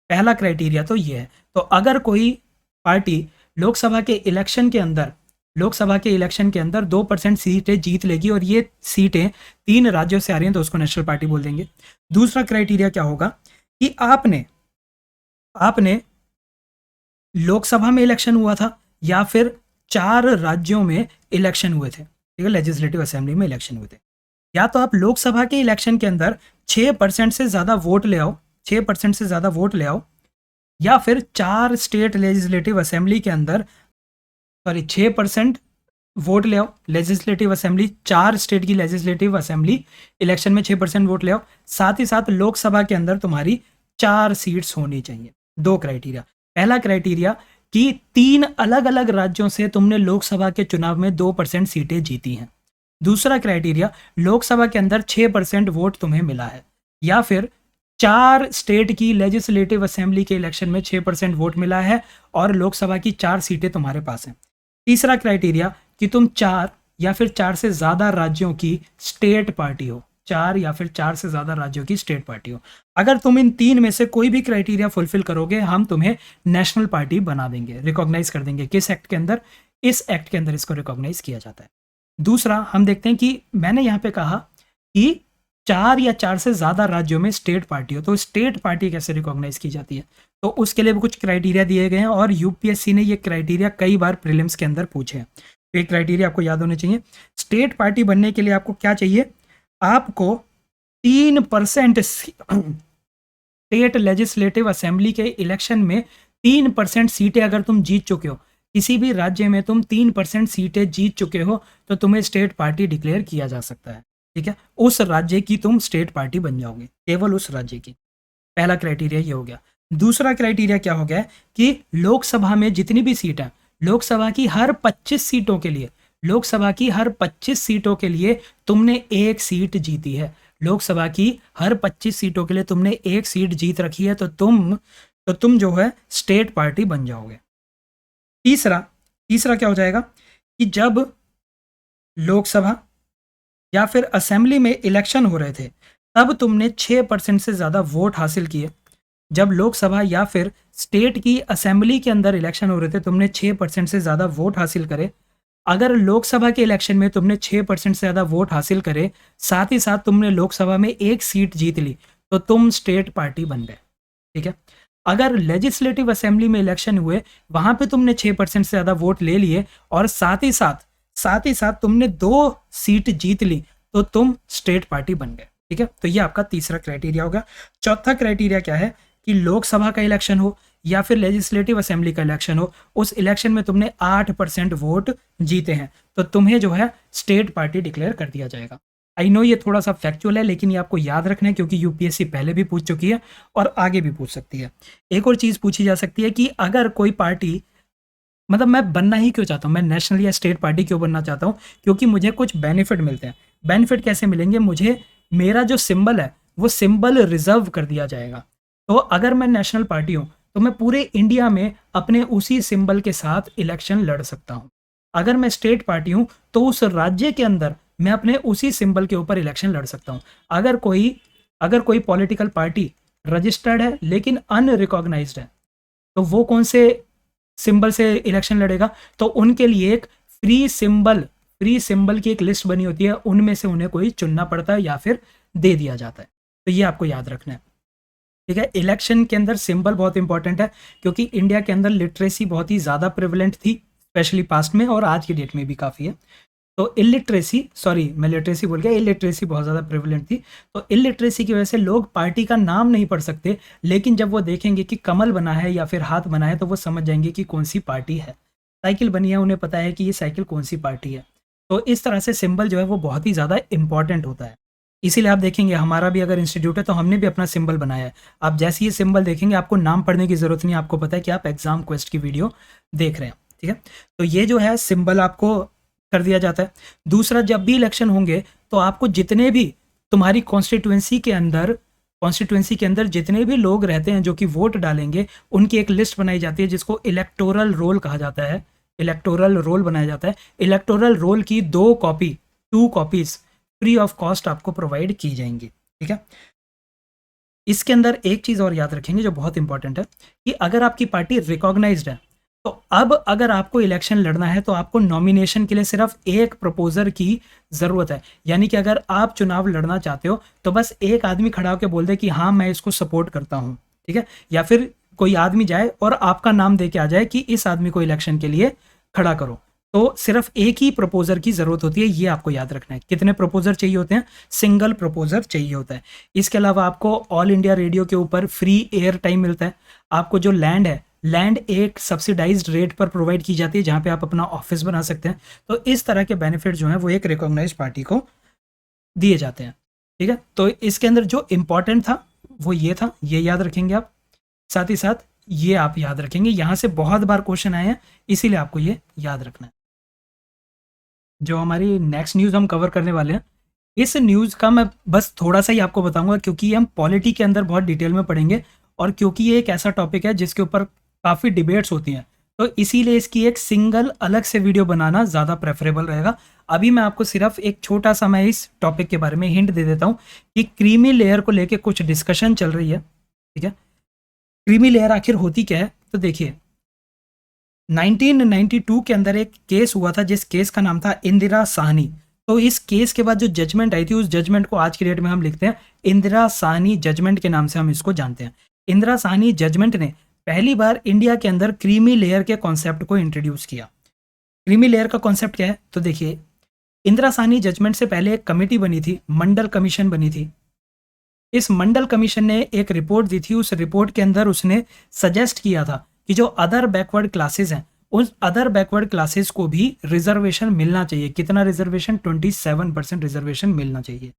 पहला क्राइटेरिया तो ये है। तो अगर कोई पार्टी लोकसभा के इलेक्शन के अंदर 2% सीटें जीत लेगी और ये सीटें 3 राज्यों से आ रही हैं तो उसको नेशनल पार्टी बोल देंगे। दूसरा क्राइटेरिया क्या होगा कि आपने लोकसभा में इलेक्शन हुआ था या फिर 4 राज्यों में इलेक्शन हुए थे, ठीक है, लेजिस्लेटिव असेंबली में इलेक्शन हुए थे। या तो आप लोकसभा के इलेक्शन के अंदर 6% से ज़्यादा वोट ले आओ, या फिर 4 स्टेट लेजिस्लेटिव असेंबली के अंदर 6% वोट ले आओ, लेजिस्लेटिव असेंबली 4 स्टेट की लेजिस्लेटिव असेंबली इलेक्शन में 6% वोट ले आओ, साथ ही साथ लोकसभा के अंदर तुम्हारी 4 सीट्स होनी चाहिए। 2 क्राइटेरिया। पहला क्राइटेरिया कि 3 अलग अलग राज्यों से तुमने लोकसभा के चुनाव में 2% सीटें जीती हैं। दूसरा क्राइटेरिया, लोकसभा के अंदर 6% वोट तुम्हें मिला है, या फिर 4 स्टेट की लेजिस्लेटिव असेंबली के इलेक्शन में 6% वोट मिला है और लोकसभा की 4 सीटें तुम्हारे पास हैं। तीसरा क्राइटेरिया कि तुम 4 या फिर 4 से ज़्यादा राज्यों की स्टेट पार्टी हो, 4 या फिर 4 से ज़्यादा राज्यों की स्टेट पार्टी हो। अगर तुम इन 3 में से कोई भी क्राइटेरिया फुलफिल करोगे, हम तुम्हें नेशनल पार्टी बना देंगे, रिकॉग्नाइज कर देंगे। किस एक्ट के अंदर? इस एक्ट के अंदर इसको रिकॉग्नाइज किया जाता है। दूसरा हम देखते हैं कि मैंने यहाँ पे कहा कि 4 या 4 से ज़्यादा राज्यों में स्टेट पार्टी हो, तो स्टेट पार्टी कैसे रिकॉग्नाइज की जाती है, तो उसके लिए भी कुछ क्राइटेरिया दिए गए हैं और यूपीएससी ने ये क्राइटेरिया कई बार प्रीलिम्स के अंदर पूछे हैं। तो ये क्राइटेरिया आपको याद होने चाहिए। स्टेट पार्टी बनने के लिए आपको क्या चाहिए, आपको 3% स्टेट लेजिस्लेटिव असेंबली के इलेक्शन में 3% सीटें अगर तुम जीत चुके हो, किसी भी राज्य में तुम 3% सीटें जीत चुके हो, तो तुम्हें स्टेट पार्टी डिक्लेयर किया जा सकता है, ठीक है। उस राज्य की तुम स्टेट पार्टी बन जाओगे, केवल उस राज्य की। पहला क्राइटेरिया ये हो गया। दूसरा क्राइटेरिया क्या हो गया कि लोकसभा में जितनी भी सीट है, लोकसभा की हर 25 सीटों के लिए तुमने 1 सीट जीती है। लोकसभा की हर 25 सीटों के लिए तुमने 1 सीट जीत रखी है, तो तुम जो है स्टेट पार्टी बन जाओगे। तीसरा क्या हो जाएगा कि जब लोकसभा या फिर असेंबली में इलेक्शन हो रहे थे, तब तुमने 6% से ज़्यादा वोट हासिल किए। जब लोकसभा या फिर स्टेट की असेंबली के अंदर इलेक्शन हो रहे थे, तुमने 6% से ज़्यादा वोट हासिल करे। अगर लोकसभा के इलेक्शन में तुमने 6% से ज़्यादा वोट हासिल करे, साथ ही साथ तुमने लोकसभा में 1 सीट जीत ली, तो तुम स्टेट पार्टी बन गए, ठीक है। अगर लेजिस्लेटिव असेंबली में इलेक्शन हुए, वहां पे तुमने 6% से ज्यादा वोट ले लिए और साथ ही साथ तुमने 2 सीट जीत ली, तो तुम स्टेट पार्टी बन गए। ठीक है, तो ये आपका तीसरा क्राइटेरिया होगा। चौथा क्राइटेरिया क्या है कि लोकसभा का इलेक्शन हो या फिर लेजिस्लेटिव असेंबली का इलेक्शन हो, उस इलेक्शन में तुमने 8% वोट जीते हैं, तो तुम्हें जो है स्टेट पार्टी डिक्लेयर कर दिया जाएगा। आई नो ये थोड़ा सा फैक्चुअल है, लेकिन ये आपको याद रखना है क्योंकि यूपीएससी पहले भी पूछ चुकी है और आगे भी पूछ सकती है। एक और चीज़ पूछी जा सकती है कि अगर कोई पार्टी, मतलब मैं बनना ही क्यों चाहता हूँ, मैं नेशनल या स्टेट पार्टी क्यों बनना चाहता हूँ, क्योंकि मुझे कुछ बेनिफिट मिलते हैं। बेनिफिट कैसे मिलेंगे, मुझे मेरा जो सिंबल है वो सिंबल रिजर्व कर दिया जाएगा। तो अगर मैं नेशनल पार्टी हूँ तो मैं पूरे इंडिया में अपने उसी सिंबल के साथ इलेक्शन लड़ सकता हूँ। अगर मैं स्टेट पार्टी हूँ तो उस राज्य के अंदर मैं अपने उसी सिंबल के ऊपर इलेक्शन लड़ सकता हूँ। अगर कोई पॉलिटिकल पार्टी रजिस्टर्ड है लेकिन अनरिकॉग्नाइज्ड है, तो वो कौन से सिंबल से इलेक्शन लड़ेगा, तो उनके लिए एक फ्री सिंबल की एक लिस्ट बनी होती है, उनमें से उन्हें कोई चुनना पड़ता है या फिर दे दिया जाता है। तो ये आपको याद रखना है। ठीक है, इलेक्शन के अंदर सिंबल बहुत इंपॉर्टेंट है क्योंकि इंडिया के अंदर लिटरेसी बहुत ही ज़्यादा प्रिवलेंट थी, स्पेशली पास्ट में और आज की डेट में भी काफ़ी है। तो मैं लिटरेसी बोल गया, इलिटरेसी बहुत ज़्यादा प्रिवलेंट थी। तो इलिटरेसी की वजह से लोग पार्टी का नाम नहीं पढ़ सकते, लेकिन जब वो देखेंगे कि कमल बना है या फिर हाथ बना है तो वो समझ जाएंगे कि कौन सी पार्टी है। साइकिल बनी है, उन्हें पता है कि ये साइकिल कौन सी पार्टी है। तो इस तरह से सिंबल जो है वो बहुत ही ज़्यादा इंपॉर्टेंट होता है। इसीलिए आप देखेंगे हमारा भी अगर इंस्टीट्यूट है तो हमने भी अपना सिंबल बनाया है। आप जैसे ये सिंबल देखेंगे आपको नाम पढ़ने की ज़रूरत नहीं, आपको पता है कि आप एग्जाम क्वेस्ट की वीडियो देख रहे हैं। ठीक है, तो ये जो है सिंबल आपको कर दिया जाता है। दूसरा, जब भी इलेक्शन होंगे तो आपको जितने भी तुम्हारी कॉन्स्टिट्यूएंसी के अंदर जितने भी लोग रहते हैं जो कि वोट डालेंगे, उनकी एक लिस्ट बनाई जाती है जिसको इलेक्टोरल रोल कहा जाता है। इलेक्टोरल रोल बनाया जाता है। इलेक्टोरल रोल की 2 कॉपीज फ्री ऑफ कॉस्ट आपको प्रोवाइड की जाएंगी। ठीक है, इसके अंदर एक चीज़ और याद रखेंगे जो बहुत इंपॉर्टेंट है कि अगर आपकी पार्टी रिकॉग्नाइज्ड है तो अब अगर आपको इलेक्शन लड़ना है तो आपको नॉमिनेशन के लिए सिर्फ एक प्रपोजर की ज़रूरत है। यानी कि अगर आप चुनाव लड़ना चाहते हो तो बस एक आदमी खड़ा होकर बोल दे कि हाँ मैं इसको सपोर्ट करता हूँ। ठीक है, या फिर कोई आदमी जाए और आपका नाम दे के आ जाए कि इस आदमी को इलेक्शन के लिए खड़ा करो, तो सिर्फ एक ही प्रपोजर की ज़रूरत होती है। ये आपको याद रखना है। कितने प्रपोजर चाहिए होते हैं? सिंगल प्रपोजर चाहिए होता है। इसके अलावा आपको ऑल इंडिया रेडियो के ऊपर फ्री एयर टाइम मिलता है। आपको जो लैंड एक सब्सिडाइज्ड रेट पर प्रोवाइड की जाती है जहां पे आप अपना ऑफिस बना सकते हैं। तो इस तरह के बेनिफिट जो हैं वो एक रिकॉग्नाइज्ड पार्टी को दिए जाते हैं। ठीक है, तो इसके अंदर जो इंपॉर्टेंट था वो ये था, ये याद रखेंगे आप। साथ ही साथ ये आप याद रखेंगे, यहां से बहुत बार क्वेश्चन आए हैं, इसीलिए आपको ये याद रखना है। जो हमारी नेक्स्ट न्यूज़ हम कवर करने वाले हैं, इस न्यूज़ का मैं बस थोड़ा सा ही आपको बताऊंगा क्योंकि ये हम पॉलिटी के अंदर बहुत डिटेल में पढ़ेंगे और क्योंकि ये एक ऐसा टॉपिक है जिसके ऊपर काफ़ी डिबेट्स होती हैं, तो इसीलिए इसकी एक सिंगल अलग से वीडियो बनाना ज़्यादा प्रेफरेबल रहेगा। अभी मैं आपको सिर्फ एक छोटा सा मैं इस टॉपिक के बारे में हिंट दे देता हूँ कि क्रीमी लेयर को लेकर कुछ डिस्कशन चल रही है। ठीक है, क्रीमी लेयर आखिर होती क्या है? तो देखिए 1992 के अंदर एक केस हुआ था जिस केस का नाम था इंदिरा साहनी। तो इस केस के बाद जो जजमेंट आई थी उस जजमेंट को आज की डेट में हम लिखते हैं इंदिरा साहनी जजमेंट के नाम से हम इसको जानते हैं। इंदिरा साहनी जजमेंट ने पहली बार इंडिया के अंदर क्रीमी लेयर के कॉन्सेप्ट को इंट्रोड्यूस किया। क्रीमी लेयर का कॉन्सेप्ट क्या है? तो देखिए इंदिरा साहनी जजमेंट से पहले एक कमेटी बनी थी, मंडल कमीशन बनी थी। इस मंडल कमीशन ने एक रिपोर्ट दी थी। उस रिपोर्ट के अंदर उसने सजेस्ट किया था कि जो अदर बैकवर्ड क्लासेस हैं उस अदर बैकवर्ड क्लासेस को भी रिजर्वेशन मिलना चाहिए। कितना रिजर्वेशन? 27% रिजर्वेशन मिलना चाहिए।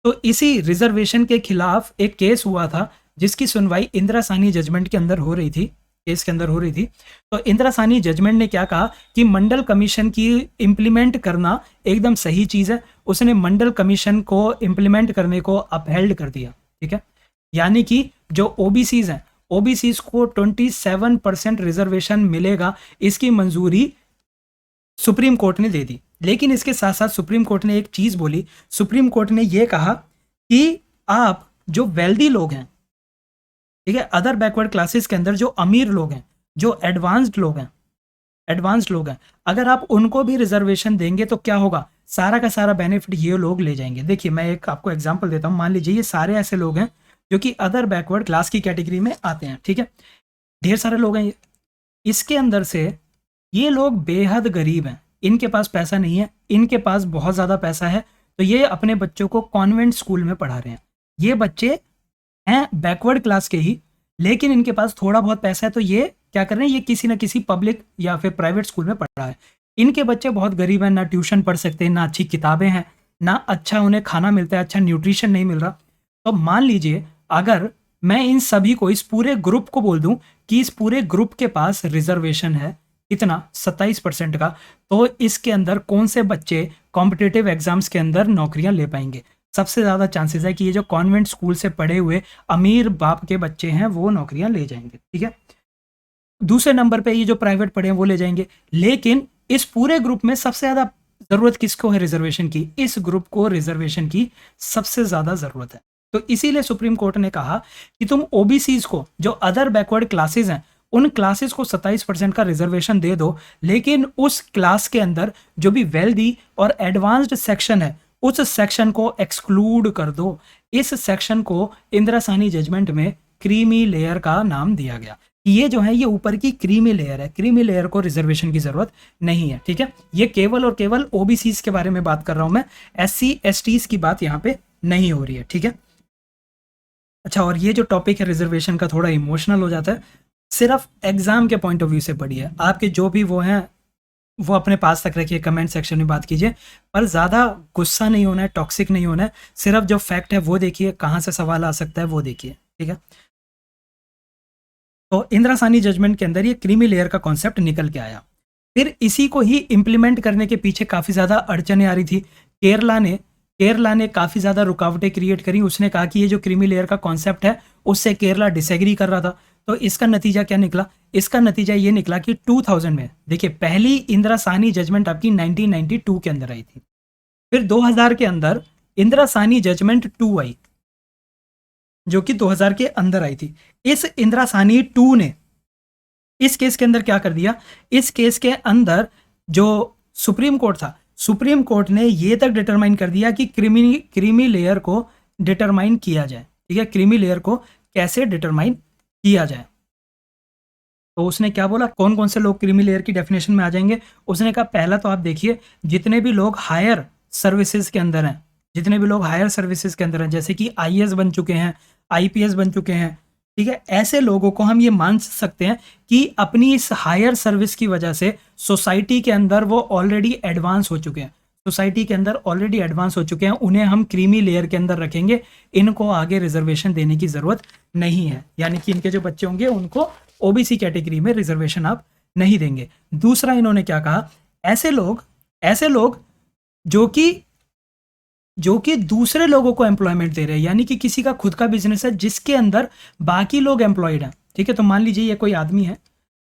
तो इसी रिजर्वेशन के खिलाफ एक केस हुआ था जिसकी सुनवाई इंदिरा साहनी जजमेंट के अंदर हो रही थी, केस के अंदर हो रही थी। तो इंदिरा साहनी जजमेंट ने क्या कहा कि मंडल कमीशन की इम्प्लीमेंट करना एकदम सही चीज़ है। उसने मंडल कमीशन को इम्प्लीमेंट करने को अपहेल्ड कर दिया। ठीक है, यानी कि जो ओबीसीज हैं, ओबीसीज को 27% रिजर्वेशन मिलेगा, इसकी मंजूरी सुप्रीम कोर्ट ने दे दी। लेकिन इसके साथ साथ सुप्रीम कोर्ट ने एक चीज बोली। सुप्रीम कोर्ट ने यह कहा कि आप जो वेल्दी लोग हैं, ठीक है, अदर बैकवर्ड क्लासेस के अंदर जो अमीर लोग हैं, जो एडवांस्ड लोग हैं, अगर आप उनको भी रिजर्वेशन देंगे तो क्या होगा? सारा का सारा बेनिफिट ये लोग ले जाएंगे। देखिए मैं एक आपको एग्जांपल देता हूं। मान लीजिए ये सारे ऐसे लोग हैं जो कि अदर बैकवर्ड क्लास की कैटेगरी में आते हैं, ठीक है। ढेर सारे लोग हैं, इसके अंदर से ये लोग बेहद गरीब हैं, इनके पास पैसा नहीं है, इनके पास बहुत ज़्यादा पैसा है, तो ये अपने बच्चों को कॉन्वेंट स्कूल में पढ़ा रहे हैं। ये बच्चे हैं बैकवर्ड क्लास के ही, लेकिन इनके पास थोड़ा बहुत पैसा है, तो ये क्या कर रहे हैं, ये किसी ना किसी पब्लिक या फिर प्राइवेट स्कूल में पढ़ रहा है। इनके बच्चे बहुत गरीब हैं, ना ट्यूशन पढ़ सकते, ना अच्छी किताबें हैं, ना अच्छा उन्हें खाना मिलता है, अच्छा न्यूट्रिशन नहीं मिल रहा। तो मान लीजिए अगर मैं इन सभी को, इस पूरे ग्रुप को बोल दूं कि इस पूरे ग्रुप के पास रिजर्वेशन है इतना 27% का, तो इसके अंदर कौन से बच्चे कॉम्पिटिटिव एग्जाम्स के अंदर नौकरियां ले पाएंगे? सबसे ज़्यादा चांसेस है कि ये जो कॉन्वेंट स्कूल से पढ़े हुए अमीर बाप के बच्चे हैं वो नौकरियां ले जाएंगे, ठीक है। दूसरे नंबर पे ये जो प्राइवेट पढ़े हैं वो ले जाएंगे। लेकिन इस पूरे ग्रुप में सबसे ज़्यादा ज़रूरत किसको है रिजर्वेशन की? इस ग्रुप को रिजर्वेशन की सबसे ज़्यादा ज़रूरत है। तो इसीलिए सुप्रीम कोर्ट ने कहा कि तुम ओबीसीज को, जो अदर बैकवर्ड क्लासेस हैं, उन क्लासेस को 27% का रिजर्वेशन दे दो, लेकिन उस क्लास के अंदर जो भी वेल्दी और एडवांस्ड सेक्शन है उस सेक्शन को एक्सक्लूड कर दो। इस सेक्शन को इंदिरा साहनी जजमेंट में क्रीमी लेयर का नाम दिया गया। ये जो है ये ऊपर की क्रीमी लेयर है, क्रीमी लेयर को रिजर्वेशन की जरूरत नहीं है, ठीक है। ये केवल और केवल ओबीसीज के बारे में बात कर रहा हूं मैं, एससी एसटीज की बात यहाँ पे नहीं हो रही है, ठीक है। अच्छा, और ये जो टॉपिक है रिजर्वेशन का थोड़ा इमोशनल हो जाता है, सिर्फ एग्जाम के पॉइंट ऑफ व्यू से पढ़िए, आपके जो भी वो हैं वो अपने पास तक रखिए, कमेंट सेक्शन में बात कीजिए, पर ज़्यादा गुस्सा नहीं होना है, टॉक्सिक नहीं होना है, सिर्फ जो फैक्ट है वो देखिए, कहाँ से सवाल आ सकता है वो देखिए, ठीक है। तो इंदिरा साहनी जजमेंट के अंदर ये क्रीमी लेयर का कॉन्सेप्ट निकल के आया। फिर इसी को ही इम्प्लीमेंट करने के पीछे काफ़ी ज़्यादा अड़चनें आ रही थी। केरला ने काफ़ी ज़्यादा रुकावटें क्रिएट करी। उसने कहा कि ये जो क्रीमी लेयर का कॉन्सेप्ट है उससे केरला डिसएग्री कर रहा था। तो इसका नतीजा क्या निकला? इसका नतीजा ये निकला कि 2000 में, देखिए, पहली इंदिरा साहनी जजमेंट आपकी 1992 के अंदर आई थी। फिर 2000 के अंदर इंदिरा साहनी जजमेंट 2 आई, जो कि 2000 के अंदर आई थी। इस इंदिरा साहनी 2 ने इस केस के अंदर क्या कर दिया? इस केस के अंदर जो सुप्रीम कोर्ट था, सुप्रीम कोर्ट ने ये तक डिटरमाइन कर दिया कि क्रीमी लेयर को डिटरमाइन किया जाए, ठीक है। क्रीमी लेयर को कैसे डिटरमाइन किया जाए? तो उसने क्या बोला, कौन कौन से लोग क्रीमी लेयर की डेफिनेशन में आ जाएंगे? उसने कहा पहला तो आप देखिए, जितने भी लोग हायर सर्विसेज के अंदर हैं, जितने भी लोग हायर सर्विसेज के अंदर हैं, जैसे कि आईएएस बन चुके हैं, आईपीएस बन चुके हैं, ठीक है, ऐसे लोगों को हम ये मान सकते हैं कि अपनी इस हायर सर्विस की वजह से सोसाइटी के अंदर वो ऑलरेडी एडवांस हो चुके हैं, सोसाइटी के अंदर ऑलरेडी एडवांस हो चुके हैं, उन्हें हम क्रीमी लेयर के अंदर रखेंगे, इनको आगे रिजर्वेशन देने की ज़रूरत नहीं है। यानी कि इनके जो बच्चे होंगे उनको ओबीसी कैटेगरी में रिजर्वेशन आप नहीं देंगे। दूसरा इन्होंने क्या कहा, ऐसे लोग जो कि दूसरे लोगों को एम्प्लॉयमेंट दे रहे हैं, यानी कि किसी का खुद का बिजनेस है जिसके अंदर बाकी लोग एम्प्लॉयड हैं, ठीक है। तो मान लीजिए ये कोई आदमी है,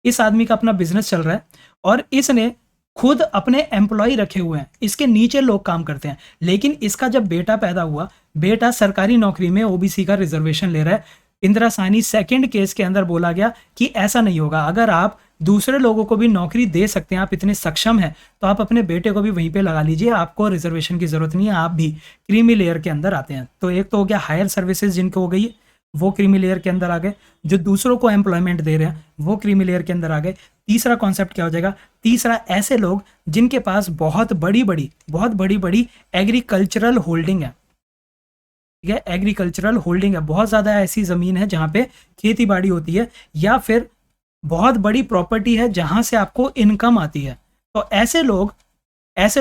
इस आदमी का अपना बिजनेस चल रहा है और इसने खुद अपने एम्प्लॉय रखे हुए हैं, इसके नीचे लोग काम करते हैं, लेकिन इसका जब बेटा पैदा हुआ, बेटा सरकारी नौकरी में ओबीसी का रिजर्वेशन ले रहा है। इंदिरा साहनी सेकंड केस के अंदर बोला गया कि ऐसा नहीं होगा, अगर आप दूसरे लोगों को भी नौकरी दे सकते हैं, आप इतने सक्षम हैं, तो आप अपने बेटे को भी वहीं पे लगा लीजिए, आपको रिजर्वेशन की जरूरत नहीं है, आप भी क्रीमी लेयर के अंदर आते हैं। तो एक तो हो गया हायर सर्विसेज जिनको हो गई, वो क्रीमी लेयर के अंदर आ गए, जो दूसरों को एम्प्लॉयमेंट दे रहे हैं वो क्रीमी लेयर के अंदर आ गए। तीसरा कॉन्सेप्ट क्या हो जाएगा? तीसरा, ऐसे लोग जिनके पास बहुत बड़ी बड़ी एग्रीकल्चरल होल्डिंग है, ठीक है, एग्रीकल्चरल होल्डिंग है, बहुत ज़्यादा ऐसी ज़मीन है जहाँ पे खेती बाड़ी होती है, या फिर बहुत बड़ी प्रॉपर्टी है जहाँ से आपको इनकम आती है। तो ऐसे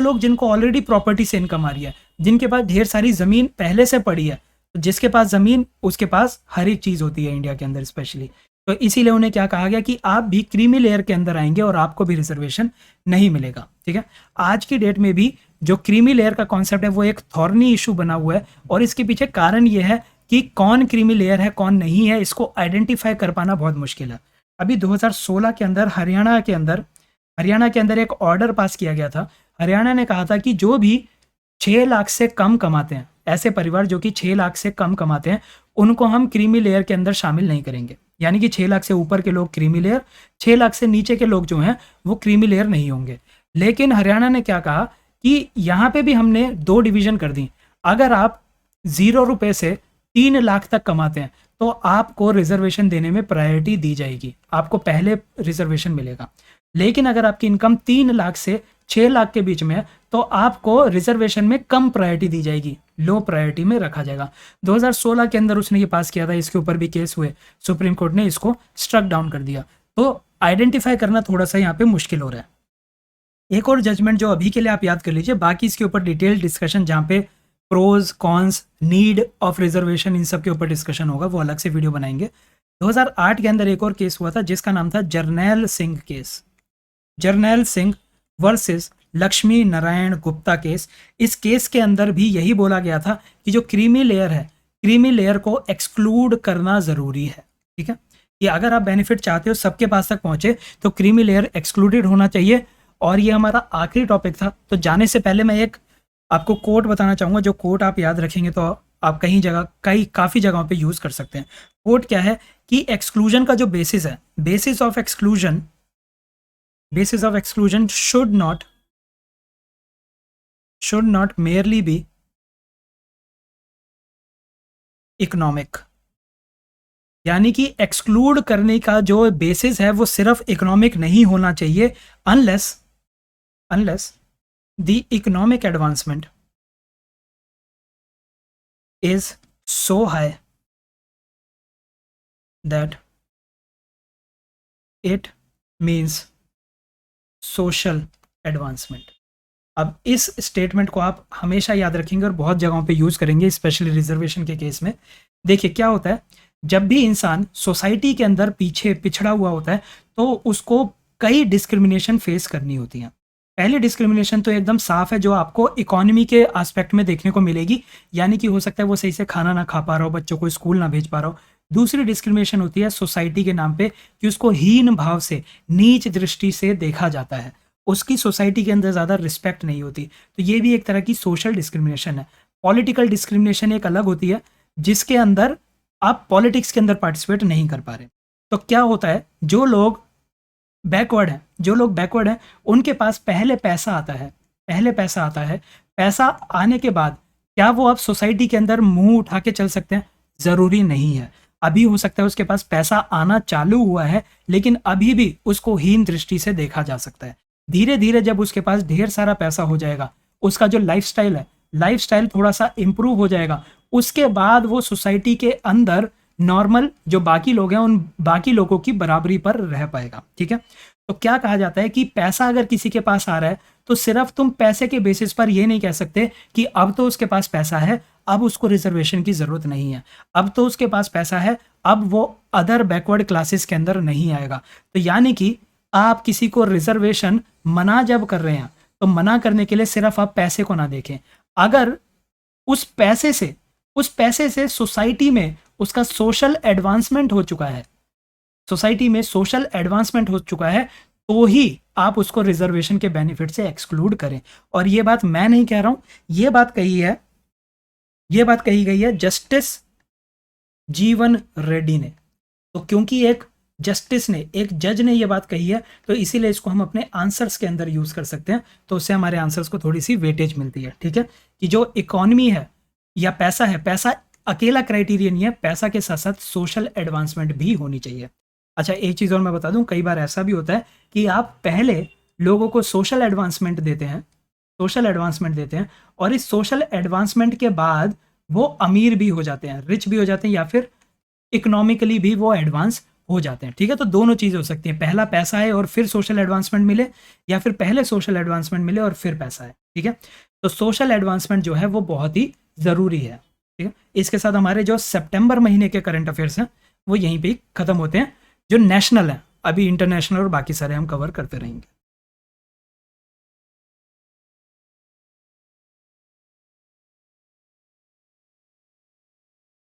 लोग जिनको ऑलरेडी प्रॉपर्टी से इनकम आ रही है, जिनके पास ढेर सारी ज़मीन पहले से पड़ी है, तो जिसके पास ज़मीन उसके पास हर एक चीज़ होती है इंडिया के अंदर स्पेशली, तो इसीलिए उन्हें क्या कहा गया कि आप भी क्रीमी लेयर के अंदर आएंगे और आपको भी रिजर्वेशन नहीं मिलेगा, ठीक है। आज की डेट में भी जो क्रीमी लेयर का कॉन्सेप्ट है वो एक थॉर्नी इशू बना हुआ है, और इसके पीछे कारण ये है कि कौन क्रीमी लेयर है कौन नहीं है, इसको आइडेंटिफाई कर पाना बहुत मुश्किल है। अभी 2016 के अंदर हरियाणा के अंदर एक ऑर्डर पास किया गया था। हरियाणा ने कहा था कि जो भी 6 लाख से कम कमाते हैं, ऐसे परिवार जो कि 6 लाख से कम कमाते हैं, उनको हम क्रीमी लेयर के अंदर शामिल नहीं करेंगे। यानी कि 6 लाख से ऊपर के लोग क्रीमी लेयर, 6 लाख से नीचे के लोग जो हैं वो क्रीमी लेयर नहीं होंगे। लेकिन हरियाणा ने क्या कहा कि यहाँ पे भी हमने 2 डिवीजन कर दी। अगर आप 0 रुपये से 3 लाख तक कमाते हैं तो आपको रिजर्वेशन देने में प्रायोरिटी दी जाएगी, आपको पहले रिजर्वेशन मिलेगा। लेकिन अगर आपकी इनकम 3 लाख से 6 लाख के बीच में है तो आपको रिजर्वेशन में कम प्रायोरिटी दी जाएगी, लो प्रायोरिटी में रखा जाएगा। 2016 के अंदर उसने ये पास किया था, इसके ऊपर भी केस हुए, सुप्रीम कोर्ट ने इसको स्ट्रक डाउन कर दिया। तो आइडेंटिफाई करना थोड़ा सा यहाँ पे मुश्किल हो रहा है। एक और जजमेंट जो अभी के लिए आप याद कर लीजिए, बाकी इसके ऊपर डिटेल डिस्कशन जहाँ पे pros cons need of reservation इन सब के ऊपर डिस्कशन होगा, वो अलग से वीडियो बनाएंगे। 2008 के अंदर एक और केस हुआ था जिसका नाम था Jarnail Singh case, Jarnail Singh versus Lakshmi Narayan Gupta case. इस केस के अंदर भी यही बोला गया था कि जो क्रीमी लेयर है, क्रीमी लेयर को एक्सक्लूड करना ज़रूरी है। ठीक है, कि अगर आप बेनिफिट चाहते हो सबके पास तक पहुंचे तो क्रीमी लेयर एक्सक्लूडेड होना चाहिए। और ये हमारा आखिरी टॉपिक था। तो जाने से पहले मैं एक आपको कोट बताना चाहूँगा, जो कोट आप याद रखेंगे तो आप कहीं जगह काफ़ी जगहों पे यूज़ कर सकते हैं। कोट क्या है कि एक्सक्लूजन का जो बेसिस है, basis of exclusion should not merely be economic. यानी कि एक्सक्लूड करने का जो बेसिस है वो सिर्फ इकोनॉमिक नहीं होना चाहिए, unless the economic advancement is so high that it means social advancement. अब इस स्टेटमेंट को आप हमेशा याद रखेंगे और बहुत जगहों पे यूज़ करेंगे, स्पेशली रिजर्वेशन के केस में। देखिए क्या होता है, जब भी इंसान सोसाइटी के अंदर पीछे पिछड़ा हुआ होता है तो उसको कई डिस्क्रिमिनेशन फेस करनी होती हैं। पहली डिस्क्रिमिनेशन तो एकदम साफ है, जो आपको इकोनॉमी के एस्पेक्ट में देखने को मिलेगी, यानी कि हो सकता है वो सही से खाना ना खा पा रहा हो, बच्चों को स्कूल ना भेज पा रहा हो। दूसरी डिस्क्रिमिनेशन होती है सोसाइटी के नाम पे, कि उसको हीन भाव से, नीच दृष्टि से देखा जाता है, उसकी सोसाइटी के अंदर ज़्यादा रिस्पेक्ट नहीं होती। तो ये भी एक तरह की सोशल डिस्क्रिमिनेशन है। पॉलिटिकल डिस्क्रिमिनेशन एक अलग होती है, जिसके अंदर आप पॉलिटिक्स के अंदर पार्टिसिपेट नहीं कर पा रहे। तो क्या होता है, जो लोग बैकवर्ड हैं उनके पास पहले पैसा आता है, पैसा आने के बाद क्या वो अब सोसाइटी के अंदर मुंह उठा के चल सकते हैं? ज़रूरी नहीं है। अभी हो सकता है उसके पास पैसा आना चालू हुआ है, लेकिन अभी भी उसको हीन दृष्टि से देखा जा सकता है। धीरे धीरे जब उसके पास ढेर सारा पैसा हो जाएगा, उसका जो लाइफस्टाइल थोड़ा सा इम्प्रूव हो जाएगा, उसके बाद वो सोसाइटी के अंदर नॉर्मल जो बाकी लोग हैं उन बाकी लोगों की बराबरी पर रह पाएगा। ठीक है, तो क्या कहा जाता है कि पैसा अगर किसी के पास आ रहा है तो सिर्फ तुम पैसे के बेसिस पर ये नहीं कह सकते कि अब तो उसके पास पैसा है, अब उसको रिजर्वेशन की ज़रूरत नहीं है, अब तो उसके पास पैसा है, अब वो अदर बैकवर्ड क्लासेस के अंदर नहीं आएगा। तो यानी कि आप किसी को रिजर्वेशन मना जब कर रहे हैं तो मना करने के लिए सिर्फ आप पैसे को ना देखें, अगर उस पैसे से सोसाइटी में उसका सोशल एडवांसमेंट हो चुका है, तो ही आप उसको रिजर्वेशन के बेनिफिट से एक्सक्लूड करें। और ये बात मैं नहीं कह रहा हूं, ये बात कही गई है जस्टिस जीवन रेड्डी ने। तो क्योंकि एक जज ने ये बात कही है, तो इसीलिए इसको हम अपने आंसर्स के अंदर यूज कर सकते हैं, तो उससे हमारे आंसर्स को थोड़ी सी वेटेज मिलती है। ठीक है, कि जो इकोनॉमी है या पैसा है, पैसा अकेला क्राइटेरिया नहीं है, पैसा के साथ साथ सोशल एडवांसमेंट भी होनी चाहिए। अच्छा, एक चीज़ और मैं बता दूं, कई बार ऐसा भी होता है कि आप पहले लोगों को सोशल एडवांसमेंट देते हैं और इस सोशल एडवांसमेंट के बाद वो अमीर भी हो जाते हैं, रिच भी हो जाते हैं, या फिर इकोनॉमिकली भी वो एडवांस हो जाते हैं। ठीक है, तो दोनों चीज़ें हो सकती हैं, पहला पैसा है और फिर सोशल एडवांसमेंट मिले, या फिर पहले सोशल एडवांसमेंट मिले और फिर पैसा है। ठीक है, तो सोशल एडवांसमेंट जो है वो बहुत ही ज़रूरी है। ठीक है, इसके साथ हमारे जो सितंबर महीने के करंट अफेयर्स हैं वो यहीं पे ही ख़त्म होते हैं, जो नेशनल हैं। अभी इंटरनेशनल और बाकी सारे हम कवर करते रहेंगे।